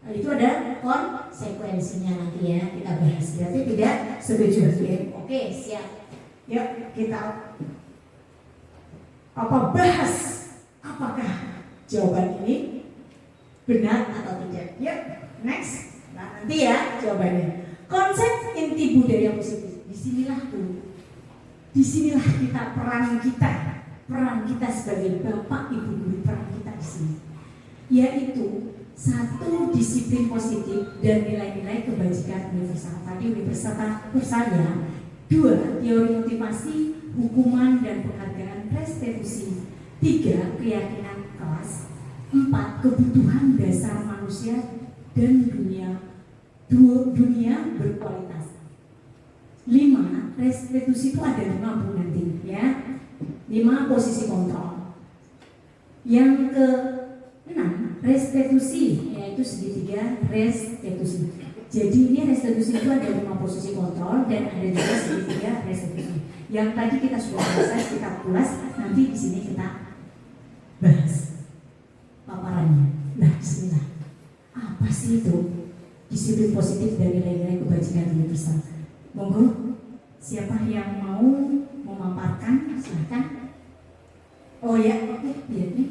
Nah, itu ada konsekuensinya nanti ya kita bahas. Berarti tidak setuju. Oke, siap. Yuk kita bahas apakah jawaban ini benar atau tidak. Yuk, next. Nanti ya jawabannya. Konsep inti budaya positif. Disinilah kita peran kita sebagai bapak ibu guru, peran kita di sini. Yaitu satu, disiplin positif dan nilai-nilai kebajikan universal. Tadi universalnya. Dua, teori motivasi, hukuman dan penghargaan restitusi. Tiga, keyakinan kelas. Empat, kebutuhan dasar manusia dan dunia berkualitas. 5, restitusi itu ada 5 Bu nanti ya. 5, posisi kontrol. Yang ke-6, restitusi, yaitu segitiga restitusi. Jadi ini restitusi itu ada 5 posisi kontrol dan ada juga segitiga restitusi. Yang tadi kita sudah bahas, kita ulas, nanti di sini kita bahas paparannya. Nah, bismillah. Apa sih itu disiplin positif dan nilai-nilai kebajikan universal? Monggo, siapa yang mau memaparkan, silakan. Oh ya, oke, lihat nih.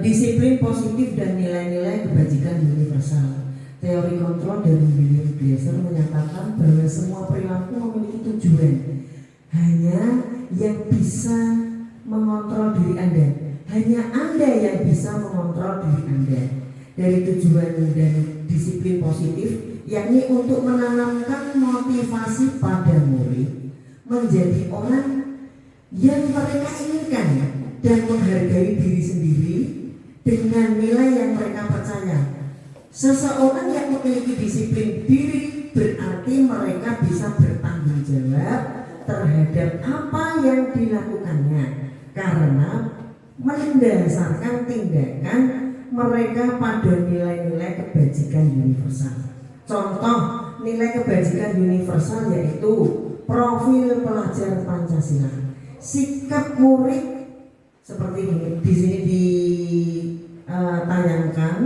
Disiplin positif dan nilai-nilai kebajikan universal. Teori kontrol dari William Glasser menyatakan bahwa semua perilaku memiliki tujuan. Hanya yang bisa mengontrol diri Anda. Hanya Anda yang bisa mengontrol diri Anda. Dari tujuan dan disiplin positif, yakni untuk menanamkan motivasi pada murid menjadi orang yang mereka inginkan dan menghargai diri sendiri dengan nilai yang mereka percaya. Seseorang yang memiliki disiplin diri berarti mereka bisa bertanggung jawab terhadap apa yang dilakukannya karena mendasarkan tindakan mereka pada nilai-nilai kebajikan universal. Contoh nilai kebajikan universal yaitu profil pelajar Pancasila, sikap murid seperti ini di sini ditayangkan,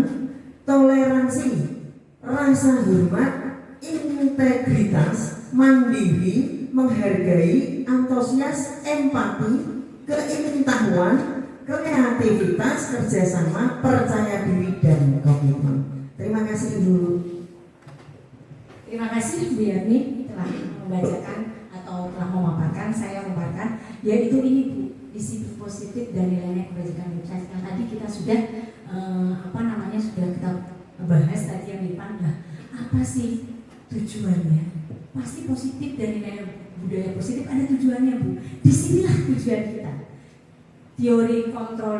toleransi, rasa hormat, integritas, mandiri, menghargai, antusias, empati, keingintahuan, kreativitas, kerjasama, percaya diri dan komitmen. Terima kasih Ibu. Terima kasih Bu Yani telah membacakan atau telah memaparkan, saya memaparkan, yaitu ini Bu, disiplin positif dan nilai-nilai kebajikan universal. Yang tadi kita sudah sudah kita bahas tadi yang Ipan. Nah, apa sih tujuannya? Pasti positif dan nilai budaya positif ada tujuannya Bu. Disinilah tujuan kita. Teori kontrol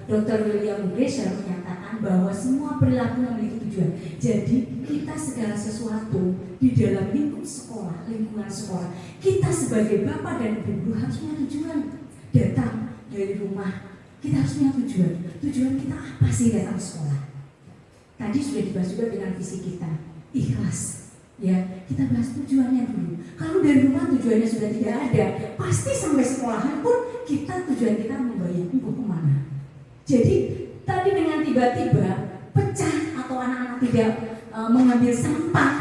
Dr. William Glasser menyatakan bahwa semua perilaku memiliki tujuan. Jadi kita segala sesuatu di dalam lingkungan sekolah, kita sebagai bapak dan ibu harus punya tujuan. Datang dari rumah, kita harus punya tujuan. Tujuan kita apa sih datang ke sekolah? Tadi sudah dibahas juga dengan visi kita, ikhlas. Ya, kita bahas tujuannya dulu. Kalau dari rumah tujuannya sudah tidak ada, pasti sampai sekolahan pun tujuan kita membayar ibu kemana. Jadi tadi dengan tiba-tiba pecah atau anak-anak tidak mengambil sampah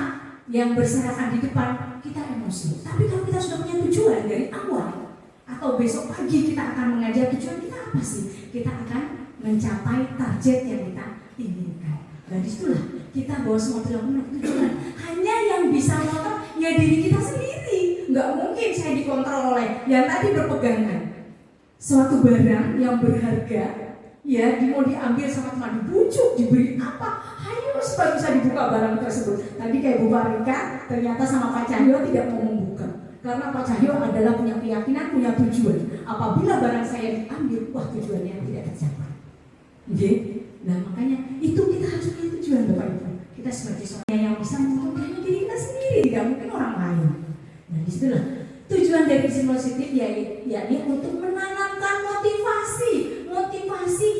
yang berserakan di depan, kita emosi. Tapi kalau kita sudah punya tujuan dari awal, atau besok pagi kita akan mengajar tujuan kita apa sih? Kita akan mencapai target yang kita inginkan. Dan disitulah kita bawa semua perilaku tujuan. Hanya yang bisa mengontrol ya diri kita sendiri. Nggak mungkin saya dikontrol oleh yang tadi berpegangan suatu barang yang berharga, ya mau diambil sama teman, dibujuk, diberi apa, ayo supaya bisa dibuka barang tersebut. Tadi kayak Bu Marika, ternyata sama Pak Cahyo tidak mau membuka, karena Pak Cahyo adalah punya keyakinan, punya tujuan. Apabila barang saya diambil, wah tujuannya tidak tercapai. Oke? Nah makanya itu kita harus punya tujuan Bapak Ibu. Kita sebagai seorang yang bisa mengontrol diri kita sendiri, tidak mungkin orang lain. Nah disitulah tujuan dari disiplin positif yakni untuk menanamkan motivasi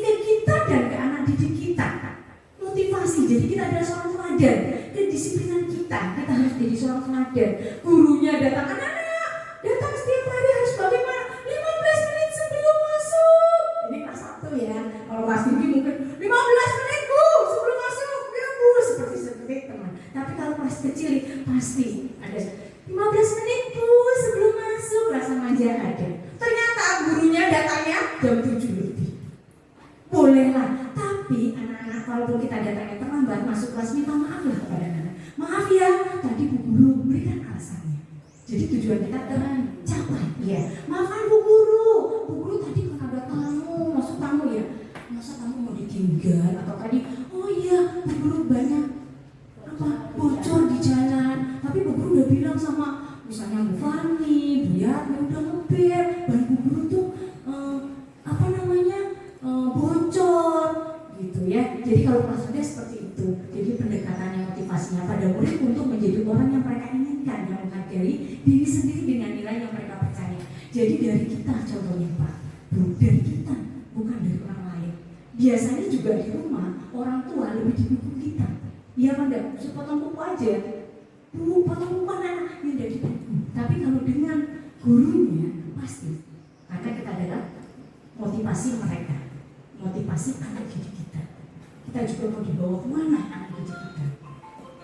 ke kita dan ke anak didik kita. Motivasi, jadi kita adalah seorang teladan. Kedisiplinan kita harus jadi seorang teladan. Gurunya datang, anak-anak datang setiap hari harus bagaimana? 15 menit sebelum masuk. Ini kelas 1 ya. Kalau kelas tinggi mungkin 15 menit Bu sebelum masuk. Ya Bu, seperti teman. Tapi kalau kelas kecil pasti ada 15 menit Bu sebelum masuk, rasa manja ada. Ternyata gurunya datangnya jam 7 lebih. Bolehlah, tapi anak-anak walaupun kita datangnya kelas minta maaf lah kepada anak. Maaf ya, tadi Bu Guru berikan alasannya. Jadi tujuan kita tercapai. Ya, maafkan Bu Guru tadi kan ada tamu, masuk tamu ya. Masa tamu mau ditinggal atau tadi, oh iya Bu Guru banyak bocor di jalan. Tapi Bu Guru udah bilang sama misalnya Bu Fani, Bu Yatmi udah ngebir, dan Bu Guru tuh bocor gitu ya. Jadi kalau maksudnya seperti itu. Jadi pendekatannya, motivasinya pada murid untuk menjadi orang yang mereka inginkan, yang menghargai diri sendiri dengan nilai yang mereka percaya. Jadi dari kita contohnya Pak, dari kita, bukan dari orang lain. Biasanya juga di rumah orang tua lebih didukung kita. Iya kan enggak? Sepotong kuku aja. Bu, potong kuku anak yang udah didukung. Tapi kalau dengan gurunya pasti karena kita adalah motivasi mereka, motivasi anak didik kita. Kita juga mau dibawa kemana anak didik kita.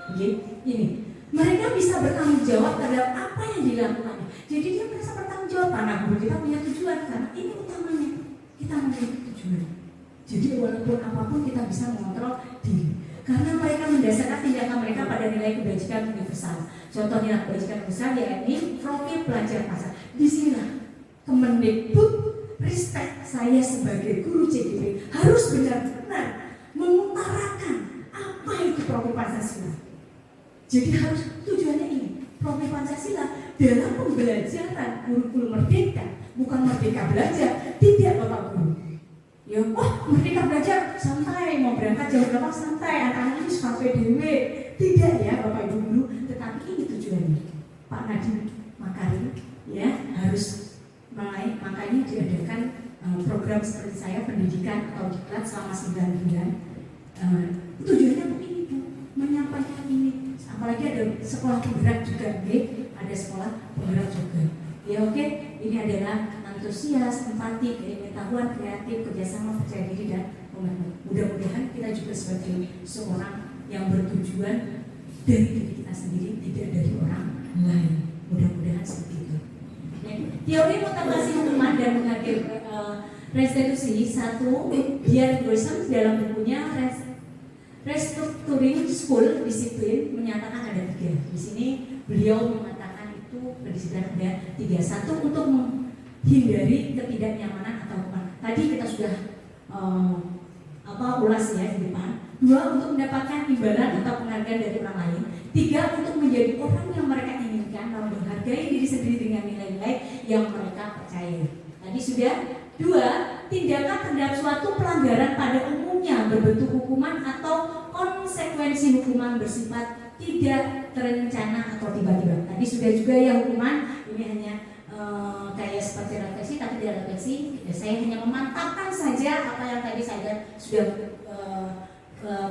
Oke, ini mereka bisa bertanggung jawab terhadap apa yang dilakukannya. Jadi dia merasa bertanggung jawab karena guru kita punya tujuan, karena ini utamanya kita memiliki tujuan. Jadi walaupun apapun kita bisa mengontrol diri. Karena mereka mendasarkan tindakan mereka pada nilai kebajikan universal. Contohnya kebajikan universal yakni profil pelajar pasar. Disinilah Kemendikbud respect saya sebagai guru CDP harus benar-benar mengutarakan apa itu profil Pancasila. Jadi harus tujuannya ini, profil Pancasila dalam pembelajaran kurikulum merdeka, bukan merdeka belajar, tidak Bapak Guru. Ya, wah merdeka belajar santai, mau berangkat jam berapa santai, anak-anak ini sampai dewe. Tidak ya Bapak Ibu Guru, tetapi ini tujuannya. Pak Nadiem Makarim ya harus mulai, makanya diadakan program seperti saya pendidikan atau diklat selama 9 bulan. Tujuannya begini Bu, menyampaikan ini. Apalagi ada sekolah penggerak juga, ada sekolah penggerak juga. Ya oke, ini adalah antusias, empati, pengetahuan, kreatif, kerjasama, percaya diri dan komitmen. Mudah-mudahan kita juga sebagai seorang yang bertujuan dari diri kita sendiri, tidak dari orang lain. Mudah-mudahan seperti itu. Teori motivasi hukuman dan menghargai restitusi. Satu, Dian Gresham dalam bukunya Restructuring School Disiplin menyatakan ada 3. Di sini beliau mengatakan itu pendisiplinan ada 3. Satu, untuk menghindari ketidaknyamanan atau hukuman. Tadi kita sudah ulas ya di depan. 2, untuk mendapatkan imbalan atau penghargaan dari orang lain. 3, untuk menjadi orang yang mereka inginkan dan menghargai diri sendiri dengan nilai-nilai yang mereka percaya. Tadi sudah. 2, tindakan terhadap suatu pelanggaran pada umumnya berbentuk hukuman atau konsekuensi hukuman bersifat tidak terencana atau tiba-tiba. Tadi sudah juga ya hukuman ini hanya kayak seperti refleksi tapi tidak refleksi. Saya hanya memantapkan saja apa yang tadi saya sudah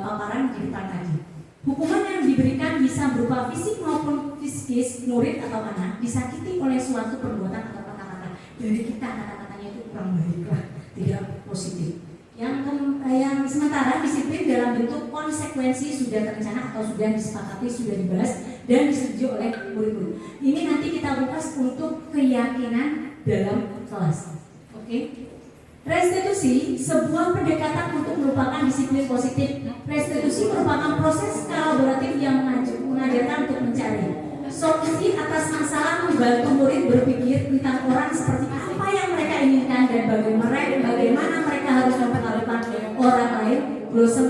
paparan di depan tadi. Hukuman yang diberikan bisa berupa fisik maupun psikis murid atau anak disakiti oleh suatu perbuatan atau kata-kata dari kita, kata-katanya itu kurang baiklah, tidak positif. Yang sementara disiplin dalam bentuk konsekuensi sudah terencana atau sudah disepakati, sudah dibahas dan disetujui oleh murid-murid. Ini nanti kita ulas untuk keyakinan dalam kelas. Oke. Restitusi, sebuah pendekatan untuk merupakan disiplin positif. Restitusi merupakan proses kolaboratif yang mengajarkan untuk mencari solusi atas masalah, membantu murid berpikir tentang orang seperti apa yang mereka inginkan dan bagaimana mereka harus memperlakukan orang lain. Blossom.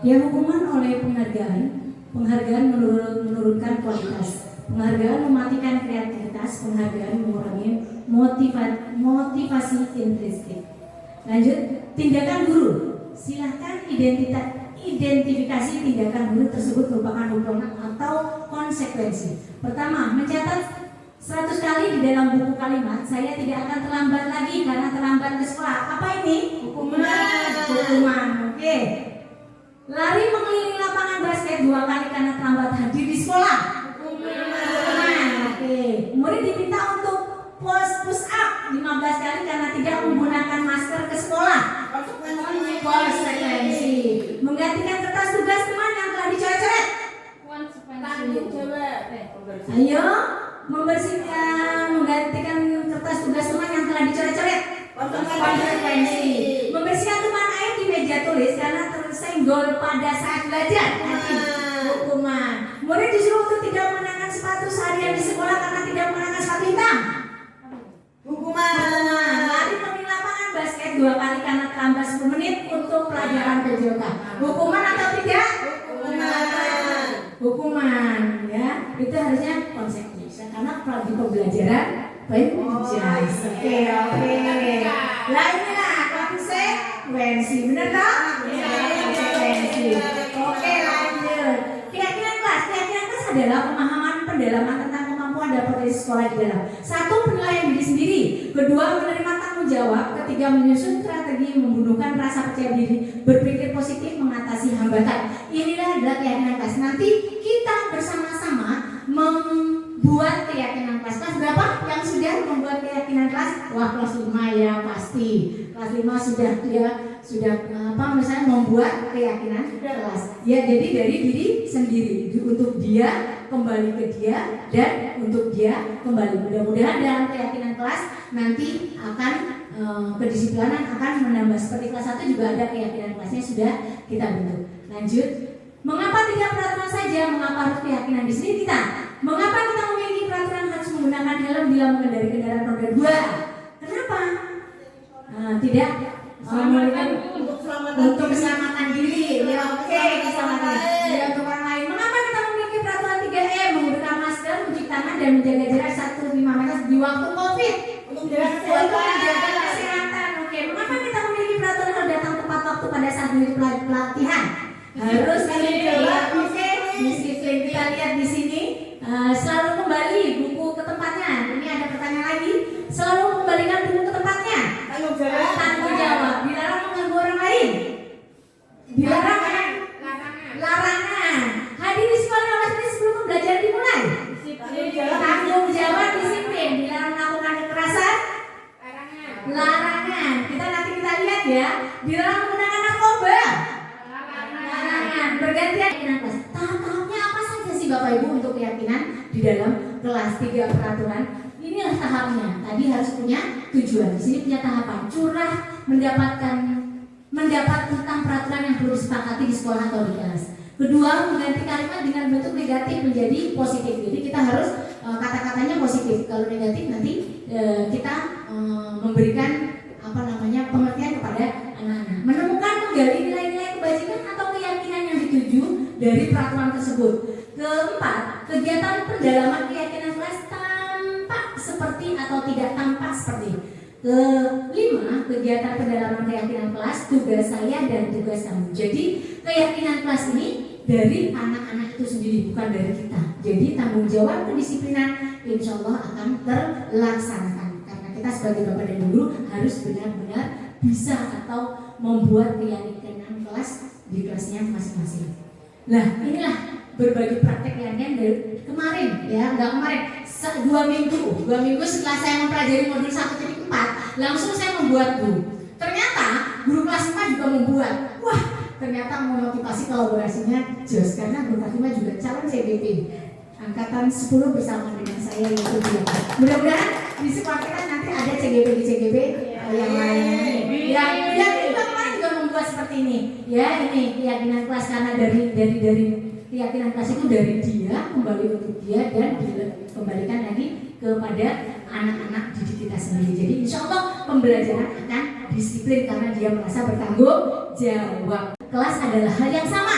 Ya, hukuman oleh penghargaan menurunkan kualitas, penghargaan mematikan kreativitas, penghargaan mengurangi motivasi intrinsik. Lanjut, tindakan guru. Silahkan identifikasi tindakan guru tersebut merupakan hukuman atau konsekuensi. Pertama, mencatat 100 kali di dalam buku kalimat, saya tidak akan terlambat lagi karena terlambat ke sekolah. Apa ini? Hukuman. Oke. Lari mengelilingi lapangan basket 2 kali karena terlambat hadir di sekolah. Hukuman. Oke. Murid diminta untuk push up 15 kali karena tidak menggunakan masker ke sekolah. Konsekuensi. Menggantikan kertas tugas teman yang telah dicoret-coret. Tanggung jawab. Ayo, membersihkan, menggantikan kertas tugas teman yang telah dicoret-coret. Konsekuensi. Membersihkan tumpahan air di meja tulis karena tersenggol pada saat belajar. Nanti hukuman. Murid disuruh untuk tidak mengenakan sepatu seharian di sekolah karena tidak mengenakan sepatu hitam. Hukuman. Lari keliling lapangan basket 2 kali karena terlambat 10 menit untuk pelajaran PJOK. Hukuman atau tidak? Hukuman, ya. Itu harusnya konsekuensi karena di pembelajaran penjas. Oke. Lah inilah konsekuensi, benar tak? Konsekuensi. Oke, lanjut. Keyakinan kelas adalah pemahaman pendalaman tentang kemampuan dan potensi sekolah di dalam. 1. Penilaian diri sendiri. 2. Menerima tanggung jawab. 3. Menyusun strategi membunuhkan rasa percaya diri, berpikir positif, mengatasi hambatan. Inilah adalah keyakinan kelas. Nanti kita bersama-sama membuat keyakinan kelas. Kelas berapa yang sudah membuat keyakinan kelas? Wah, kelas 5 ya pasti. Kelas 5 sudah misalnya membuat keyakinan kelas. Ya, jadi dari diri sendiri, untuk dia, kembali ke dia, dan untuk dia kembali. Mudah-mudahan dalam keyakinan kelas nanti akan kedisiplinan akan menambah. Seperti kelas 1 juga ada keyakinan kelasnya sudah kita bentuk. Lanjut. Mengapa tidak peraturan saja? Mengapa harus keyakinan di sini kita? Mengapa kita memiliki peraturan harus menggunakan helm bila mengendarai kendaraan roda 2? Kenapa? Tidak untuk keselamatan diri. Ya, oke, keselamatan diri untuk orang lain. Mengapa kita memiliki peraturan 3M? Menggunakan masker, mencuci tangan dan menjaga jarak 1,5 meter di waktu COVID. Untuk menjaga kesehatan. Oke, mengapa kita memiliki peraturan harus datang tepat waktu pada saat pelatihan? Harus oke, disiplin. Kita lihat di sini. Selalu kembali buku ke tempatnya. Ini ada pertanyaan lagi. Selalu kembalikan buku ke tempatnya. Tanggung jawab. Dilarang mengganggu orang lain. Dilarang larangan. Hadir di sekolah 15 menit sebelum pembelajaran dimulai. Tanggung jawab, disiplin. Dilarang melakukan kekerasan. Larangan. Kita lihat ya. Dilarang menggunakan narkoba. Larangan. Bergantian keyakinan kelas. Tahap-tahapnya apa saja sih Bapak Ibu untuk keyakinan di dalam kelas 3 peraturan? Inilah tahapnya. Tadi harus punya tujuan. Di sini punya tahapan. Curah mendapat tentang peraturan yang perlu disepakati di sekolah atau di kelas. Kedua, mengganti kalimat dengan bentuk negatif menjadi positif. Jadi kita harus kata-katanya positif. Kalau negatif nanti kita memberikan pengertian kepada anak-anak. Menemukan menggali nilai-nilai kebajikan atau keyakinan yang dituju dari peraturan tersebut. Keempat, kegiatan pendalaman keyakinan kelas tampak seperti atau tidak tampak seperti. Kelima, kegiatan pendalaman keyakinan kelas, tugas saya dan tugas kamu. Jadi keyakinan kelas ini dari anak-anak itu sendiri, bukan dari kita. Jadi tanggung jawab kedisiplinan insya Allah akan terlaksanakan. Karena kita sebagai bapak dan guru harus benar-benar bisa atau membuat keyakinan kelas di kelasnya masing-masing. Nah, inilah berbagi praktek yang dari kemarin ya, enggak kemarin, 2 minggu setelah saya mempelajari modul 1.4 langsung saya membuat ternyata guru kelas 5 juga membuat. Wah, ternyata memotivasi kolaborasinya jos, karena guru kelas 5 juga calon CBP angkatan 10 bersama dengan saya yaitu dia. Mudah-mudahan di sekolah kita nanti ada CGP yang lainnya. Ya, kita kemarin juga membuat seperti ini. Ya, ini keyakinan kelas karena dari keyakinan kelas itu dari dia, kembali untuk dia dan dikembalikan lagi kepada anak-anak didik kita sendiri. Jadi insya Allah pembelajaran akan disiplin karena dia merasa bertanggung jawab. Kelas adalah hal yang sama.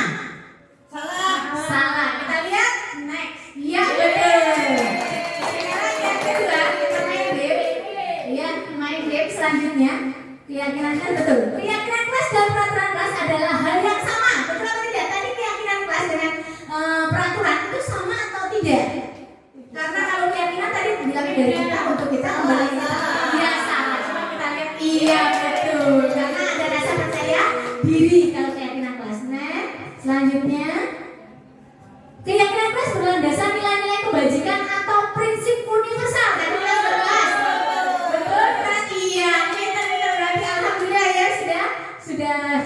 Salah. Kita lihat next. Iya, betul. Sekarang yang kedua kita main game. Ya, main game selanjutnya. Keyakinannya betul. Keyakinan kelas dan peraturan kelas adalah hal yang sama. Betul atau tidak? Tadi keyakinan kelas dengan peraturan itu sama atau tidak? Karena kalau keyakinan tadi bilangnya dari kita untuk kita kembali kita. Iya salah. Cuma kita lihat iya betul. Karena ada rasa percaya diri kalau keyakinan kelas. Nah, selanjutnya keyakinan kelas berlandaskan nilai-nilai kebajikan atau prinsip universal. Tadi kelas 12. Betul kan? Iya. Berarti alhamdulillah ya sudah.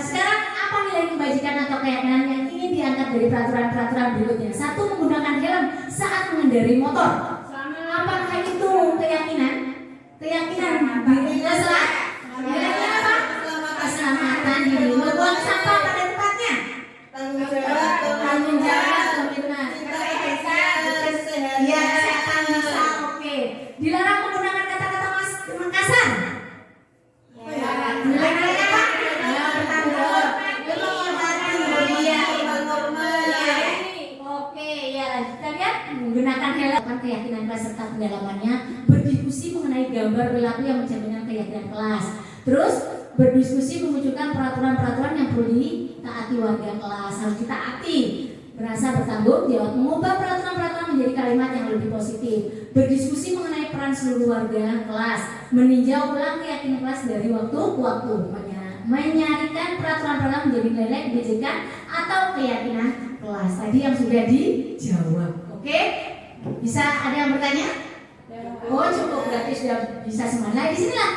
Sekarang apa nilai kebajikan atau keyakinan yang ingin diangkat dari peraturan-peraturan berikutnya? 1. Menggunakan helm saat mengendarai motor. Dilarang menggunakan kata-kata kasar. Dilarang apa? Bertanggung. Oke, ya lanjut. Kita lihat menggunakan helm keyakinan kelas serta pendalamannya, berdiskusi mengenai gambar perilaku yang mencerminkan keyakinan kelas. Terus berdiskusi memunculkan peraturan-peraturan yang perlu ditaati warga kelas, harus ditaati. Merasa bertanggung jawab, mengubah peraturan-peraturan menjadi kalimat yang lebih positif. Berdiskusi mengenai peran seluruh warga kelas, meninjau ulang keyakinan kelas dari waktu ke waktu, menyarikan peraturan-peraturan menjadi nilai kebijakan atau keyakinan kelas. Tadi yang sudah dijawab. Oke? Bisa ada yang bertanya? Oh cukup, berarti sudah bisa semua. Nah disinilah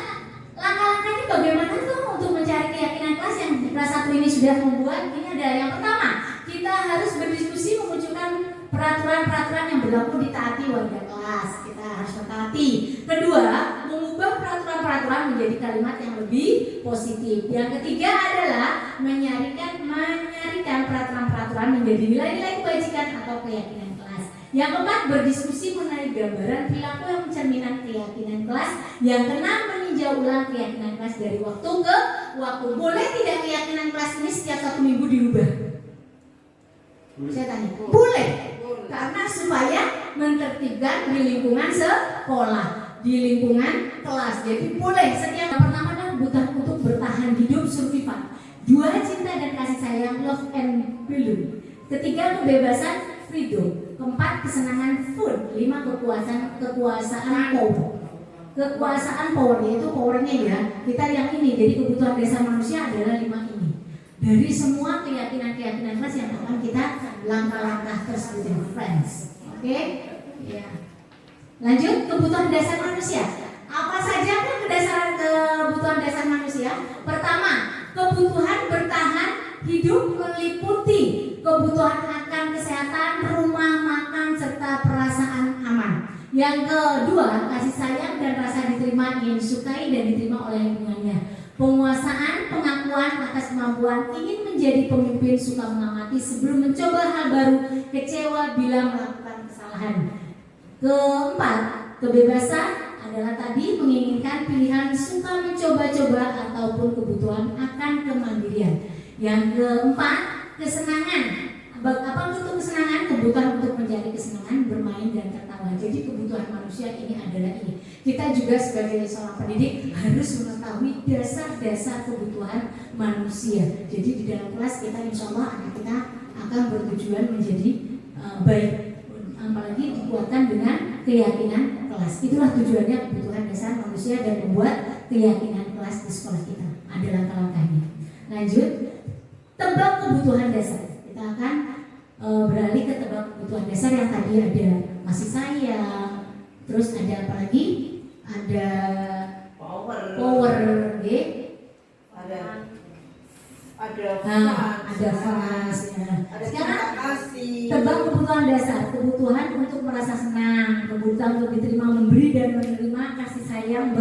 langkah-langkahnya bagaimana tuh untuk mencari keyakinan kelas yang kelas 1 ini sudah membuat. Ini ada yang pertama, kita harus berdiskusi memunculkan peraturan-peraturan yang berlaku ditaati warga kelas. Kita harus mentaati. Kedua, mengubah peraturan-peraturan menjadi kalimat yang lebih positif. Yang ketiga adalah menyarikan peraturan-peraturan menjadi nilai-nilai kebajikan atau keyakinan kelas. Yang keempat, berdiskusi mengenai gambaran perilaku yang mencerminkan keyakinan kelas. Yang keenam, meninjau ulang keyakinan kelas dari waktu ke waktu. Boleh tidak keyakinan kelas ini setiap 1 minggu dirubah? Saya tanya, boleh. Karena supaya mentertibkan di lingkungan sekolah, di lingkungan kelas. Jadi boleh setiap. Yang pertama adalah kebutuhan untuk bertahan hidup, survival. 2, cinta dan kasih sayang, love and belong. Ketiga, kebebasan, freedom. 4, kesenangan, food. 5, kekuasaan power. Kekuasaan power, yaitu powernya ya. Kita yang ini, jadi kebutuhan dasar manusia adalah 5 ini. Dari semua keyakinan-keyakinan kelas yang akan kita langkah-langkah tersebut, friends. Oke? Ya. Lanjut, kebutuhan dasar manusia. Apa saja kan kebutuhan dasar manusia? Pertama, kebutuhan bertahan hidup meliputi kebutuhan akan kesehatan, rumah, makan, serta perasaan aman. Yang kedua, kasih sayang dan rasa diterima, ingin disukai dan diterima oleh lingkungannya. Penguasaan, pengakuan atas kemampuan, ingin menjadi pemimpin, suka mengamati sebelum mencoba hal baru, kecewa bila melakukan kesalahan. Keempat, kebebasan adalah tadi menginginkan pilihan, suka mencoba-coba ataupun kebutuhan akan kemandirian. Yang keempat, kesenangan. Apa untuk kesenangan? Kebutuhan untuk mencari kesenangan, bermain dan tertawa. Jadi kebutuhan manusia ini adalah ini. Kita juga sebagai seorang pendidik harus mengetahui dasar-dasar kebutuhan manusia. Jadi di dalam kelas kita insya Allah anak kita akan bertujuan menjadi baik. Apalagi dikuatkan dengan keyakinan kelas. Itulah tujuannya kebutuhan dasar manusia dan membuat keyakinan kelas di sekolah kita. Ada langkah-langkahnya. Lanjut, tebak kebutuhan dasar. Kita akan beralih ke tebak kebutuhan dasar yang tadi ada kasih sayang, terus ada apa lagi? Ada power, ada fans. Sekarang tebak kebutuhan dasar, kebutuhan untuk merasa senang, kebutuhan untuk diterima, memberi dan menerima, kasih sayang,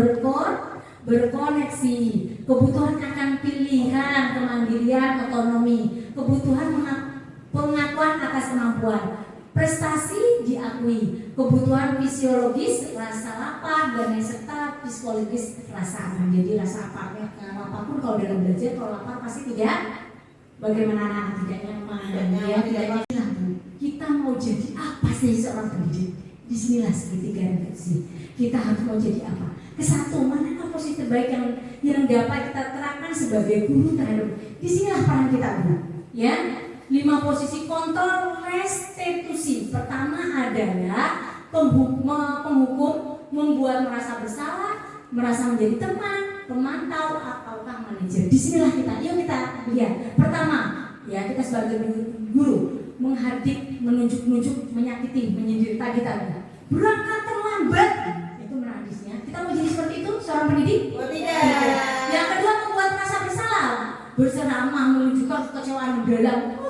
berkoneksi, kebutuhan akan pilihan, kemandirian, otonomi, kebutuhan pengakuan atas kemampuan, prestasi diakui, kebutuhan fisiologis, rasa lapar, dan serta psikologis, rasa aman. Jadi rasa lapar pun kalau dalam belajar, kalau lapar pasti tidak. Bagaimana anak tidak nyaman, ya tidak nyaman. Kita mau jadi apa sih seorang pendidik? Disinilah segitiga refleksi. Kita harus mau jadi apa? Kesatu, manakah posisi terbaik yang dapat kita terapkan sebagai guru terhadap? Disinilah peran kita, Bu. Ya. 5 posisi kontrol restitusi. Pertama adalah penghukum, membuat merasa bersalah, merasa menjadi teman, pemantau, ataukah manajer. Disinilah kita. Yuk kita lihat. Pertama, ya kita sebagai guru menghardik, menunjuk-nunjuk, menyakiti, menyindir tadi. Berangkat terlambat. Itu menandisnya. Kita mau jadi seperti itu seorang pendidik? Oh tidak. Yang kedua, membuat merasa bersalah, berceramah, menunjukkan kekecewaan mendalam.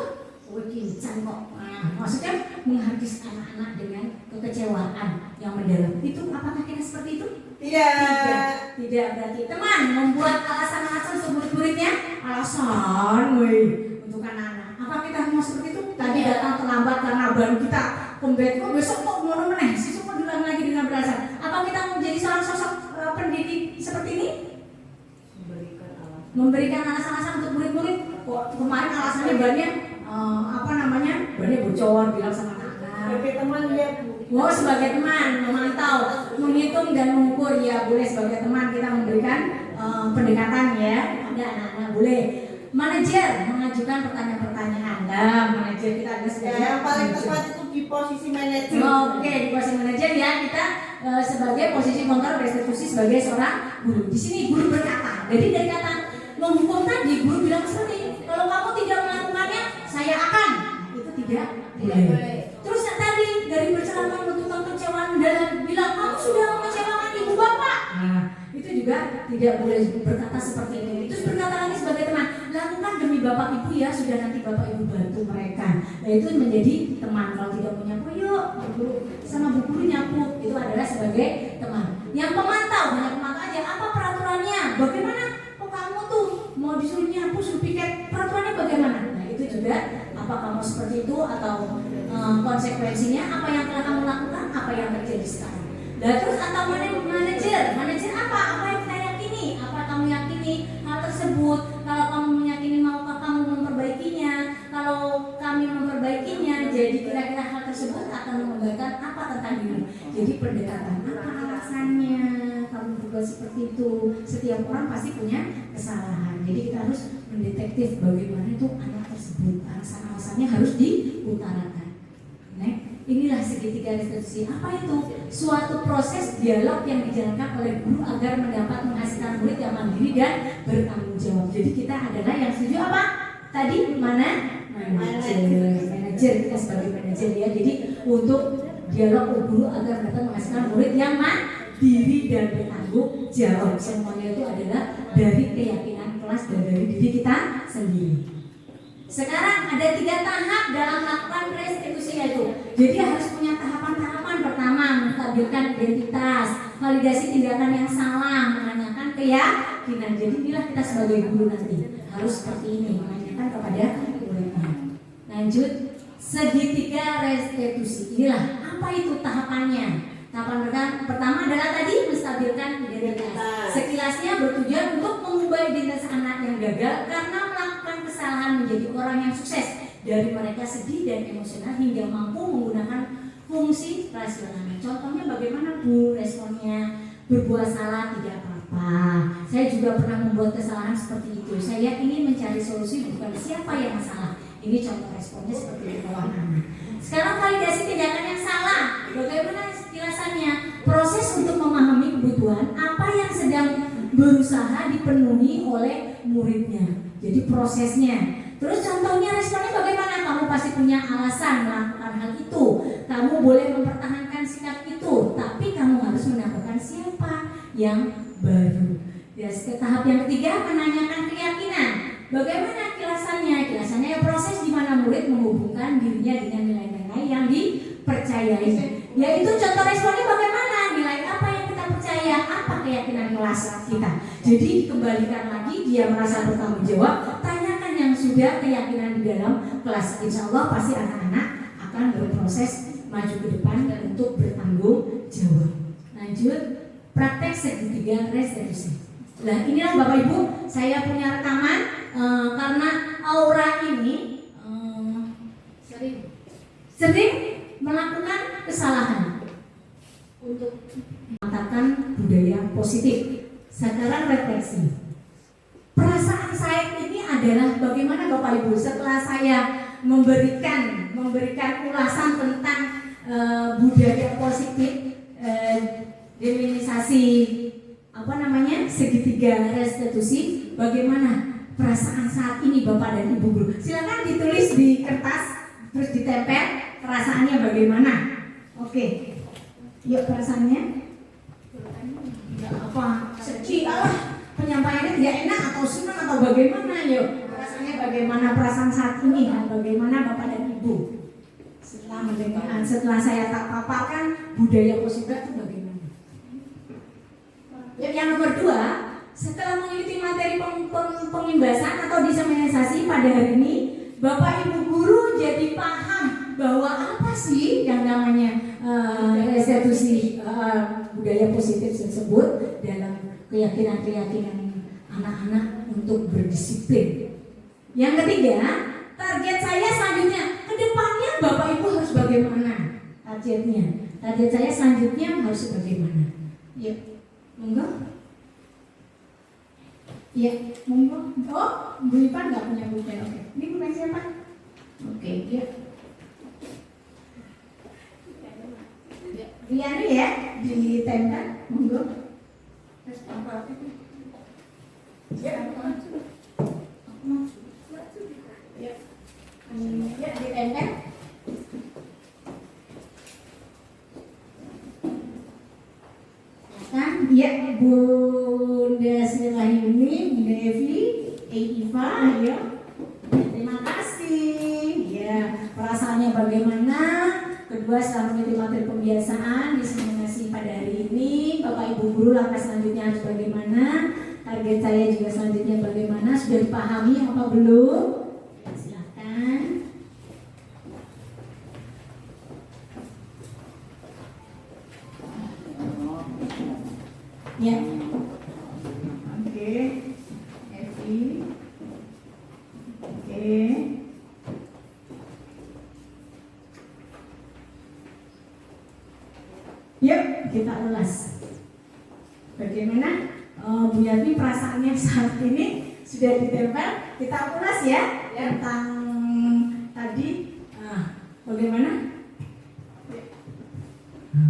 Kincang kok. Maksudnya menghabis anak-anak dengan kekecewaan yang mendalam. Itu apakah kita seperti itu? Tidak. Tidak berarti teman membuat alasan-alasan untuk murid-muridnya. Alasan, untuk anak-anak. Apa kita mau seperti itu? Tadi datang terlambat karena baru kita kembali. Besok kok mau meneh? Siswa mau diulang lagi dengan beralasan. Apa kita mau memberikan alasan-alasan untuk murid-murid. Kok kemarin alasannya bannya bannya bocor, bilang sama anak-anak. Sebagai teman ya Bu. Oh, sebagai teman memantau, menghitung dan mengukur, ya boleh sebagai teman kita memberikan pendekatan ya. Ada anak-anak boleh. Manajer mengajukan pertanyaan-pertanyaan. Nah, manajer kita ada sebagai Yang paling manajer. tepat itu di posisi manajer. Oke, di posisi manajer ya kita sebagai posisi kontrol restitusi sebagai seorang guru. Di sini guru berkata, jadi dari kata menghukum tadi guru bilang seperti ini, kalau kamu tidak melakukannya, saya akan. Itu tidak boleh. Terus yang tadi dari berceramah tentang kecewaan dan bilang kamu sudah mengecewakan ibu bapak. Nah, itu juga tidak boleh berkata seperti itu. Terus berkata lagi sebagai teman, lakukan demi bapak ibu ya, sudah nanti bapak ibu bantu mereka. Nah, itu menjadi teman. Kalau tidak punya yuk guru sama bu guru nyapu, itu adalah sebagai teman. Yang pemantau, banyak pemantau aja. Apa peraturannya? Bagaimana? Kok kamu tuh mau disuruh nyapu, suruh piket? Peraturannya bagaimana? Nah, itu juga apa kamu seperti itu atau konsekuensinya apa yang telah kamu lakukan, apa yang terjadi sekarang. Dan terus atau manajer apa yang kita yakini, apa kamu yakini hal tersebut. Kalau kamu meyakini maukah kamu memperbaikinya, kalau kami memperbaikinya, jadi kira-kira hal tersebut akan mengembalikan apa tentang diri. Jadi pendekatan apa alasannya kamu berbuat seperti itu. Setiap orang pasti punya kesalahan, jadi kita harus mendetektif bagaimana itu anak tersebut, alasan-alasannya harus diutarakan. Inilah segitiga restitusi. Apa itu? Suatu proses dialog yang dijalankan oleh guru agar mendapat menghasilkan murid yang mandiri dan bertanggung jawab. Jadi kita adalah yang setuju apa? Tadi manajer kita sebagai manajer ya. Jadi untuk dialog guru agar mendapat menghasilkan murid yang mandiri dan bertanggung jawab. Semuanya itu adalah dari keyakinan kelas dan dari diri kita sendiri. Sekarang ada 3 tahap dalam melakukan restitusi yaitu. Jadi harus punya tahapan-tahapan. Pertama, menstabilkan identitas, validasi tindakan yang salah, menanyakan keyakinan. Jadi inilah kita sebagai guru nanti harus seperti ini, menanyakan kepada muridnya. Lanjut, segitiga restitusi. Inilah apa itu tahapannya. Tahapan pertama adalah tadi menstabilkan identitas. Sekilasnya bertujuan untuk mengubah identitas anak yang gagal karena melakukan kesalahan menjadi orang yang sukses, dari mereka sedih dan emosional hingga mampu menggunakan fungsi rasional. Contohnya bagaimana Bu responnya? Berbuat salah tidak apa-apa. Saya juga pernah membuat kesalahan seperti itu. Saya ingin mencari solusi bukan siapa yang salah. Ini contoh responnya seperti itu anak. Sekarang validasi tindakan yang salah. Bagaimana kejelasannya? Proses untuk memahami kebutuhan apa yang sedang berusaha dipenuhi oleh muridnya. Jadi prosesnya. Terus contohnya responnya bagaimana? Kamu pasti punya alasan melakukan hal itu. Kamu boleh mempertahankan sikap itu, tapi kamu harus menambahkan siapa yang baru. Ya, tahap yang ketiga menanyakan keyakinan. Bagaimana kilasannya? Kilasannya ya proses di mana murid menghubungkan dirinya dengan nilai-nilai yang dipercayai. Yaitu contoh responnya bagaimana? Nilai apa yang kita percaya? Apa keyakinan kelas kita? Jadi dikembalikan lagi, dia merasa bertanggung jawab. Tanyakan yang sudah keyakinan di dalam kelas. Insya Allah pasti anak-anak akan berproses maju ke depan dan untuk bertanggung jawab. Lanjut, praktek segitiga restitusi. Nah inilah Bapak Ibu, saya punya rekaman karena aura ini sering melakukan kesalahan untuk mengatakan budaya positif. Sekarang refleksi. Perasaan saya ini adalah bagaimana Bapak Ibu setelah saya memberikan ulasan tentang budaya positif, deminisasi segitiga restitusi, bagaimana perasaan saat ini Bapak dan Ibu guru? Silakan ditulis di kertas terus ditempel perasaannya bagaimana. Oke, yuk perasaannya apa, sedih, penyampaiannya tidak enak atau senang atau bagaimana, yuk perasaannya bagaimana, perasaan saat ini dan bagaimana Bapak dan Ibu setelah saya tak paparkan budaya positif itu bagaimana. Yang nomor 2, setelah mengikuti materi pengimbasan atau diseminisasi pada hari ini, Bapak Ibu guru jadi paham bahwa apa sih yang namanya restitusi budaya positif tersebut dalam keyakinan anak-anak untuk berdisiplin. Yang ketiga, target saya selanjutnya ke depannya Bapak Ibu harus bagaimana targetnya? Target saya selanjutnya harus bagaimana? Ya, monggo. Ya, monggo. Oh, Bu Ipan nggak punya pulpen. Oke, ini pulpen siapa? Oke, ya. Riani ya, ditempel, monggo. Ya, ya ditempel. Kan, ya Bunda Selaini, Bunda Evi, Iva, ya. Terima kasih. Ya, perasaannya bagaimana? Kedua, setelah mengikuti materi pembiasaan diseminasi pada hari ini, Bapak Ibu guru langkah selanjutnya harus bagaimana? Target saya juga selanjutnya bagaimana? Sudah dipahami apa belum? Silakan. Ya. Oke. Evi. Oke. Yuk, kita ulas. Bagaimana Bu Yati perasaannya saat ini sudah ditempel? Kita ulas ya tentang tadi. Bagaimana?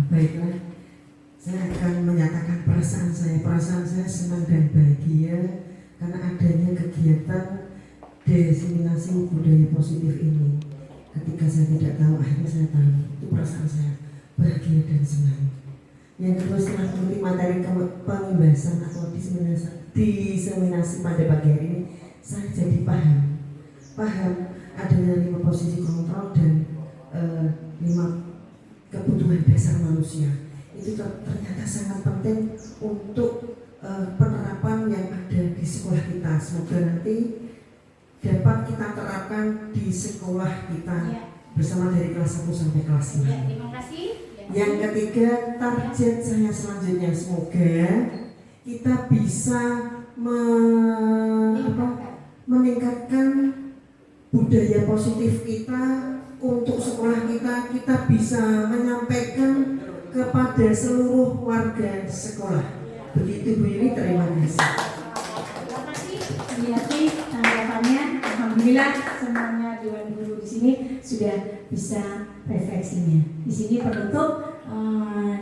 Baiklah, saya akan menyatakan perasaan saya. Perasaan saya senang dan bahagia karena adanya kegiatan diseminasi budaya positif ini. Ketika saya tidak tahu, akhirnya saya tahu. Itu perasaan saya, bahagia dan senang. Yang kedua, setelah mengikuti materi pembahasan atau diseminasi pada pagi hari ini, saya jadi paham adanya 5 posisi kontrol dan 5 kebutuhan dasar manusia. Itu ternyata sangat penting untuk penerapan yang ada di sekolah kita. Semoga nanti dapat kita terapkan di sekolah kita bersama dari kelas 1 sampai kelas 5. Terima kasih. Yang ketiga, target saya selanjutnya semoga kita bisa meningkatkan budaya positif kita untuk sekolah kita. Kita bisa menyampaikan kepada seluruh warga sekolah. Begitu Bu Yuni, terima kasih. Terima kasih Bu Yati tanggapannya. Alhamdulillah semuanya Dewan Guru di sini sudah bisa refleksinya. Di sini penutup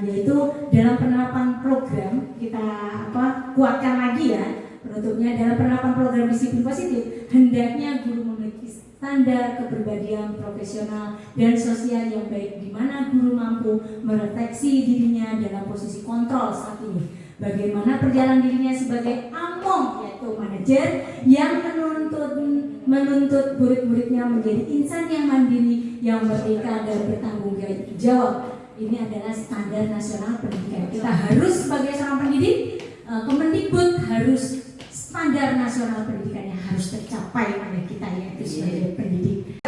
yaitu dalam penerapan program kita kuatkan lagi ya penutupnya. Dalam penerapan program disiplin positif hendaknya guru memiliki standar kepribadian profesional dan sosial yang baik, di mana guru mampu merefleksi dirinya dalam posisi kontrol saat ini. Bagaimana perjalanan dirinya sebagai among, yaitu manajer yang menuntut murid-muridnya menjadi insan yang mandiri, yang merdeka dan bertanggung jawab. Ini adalah standar nasional pendidikan. Kita harus sebagai seorang pendidik, Kemendikbud harus standar nasional pendidikannya harus tercapai oleh kita yaitu sebagai pendidik.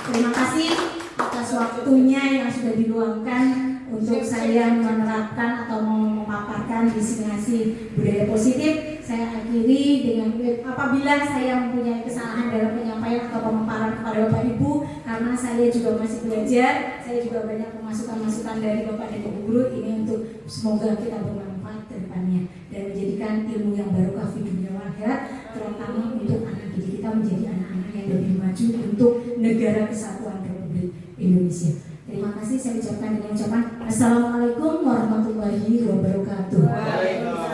Terima kasih atas waktunya yang sudah diluangkan untuk saya menerapkan atau memaparkan diseminasi budaya positif. Saya akhiri dengan apabila saya mempunyai kesalahan dalam penyampaian atau pemaparan kepada Bapak Ibu, karena saya juga masih belajar, saya juga banyak masukan-masukan dari Bapak dan Ibu guru ini untuk semoga kita bermanfaat ke depannya dan menjadikan ilmu yang barokah fi dunia wal akhirat, terutama untuk anak didik kita menjadi anak-anak yang lebih maju untuk negara kesatuan Republik Indonesia. Terima kasih, saya ucapkan dengan ucapan Assalamualaikum warahmatullahi wabarakatuh.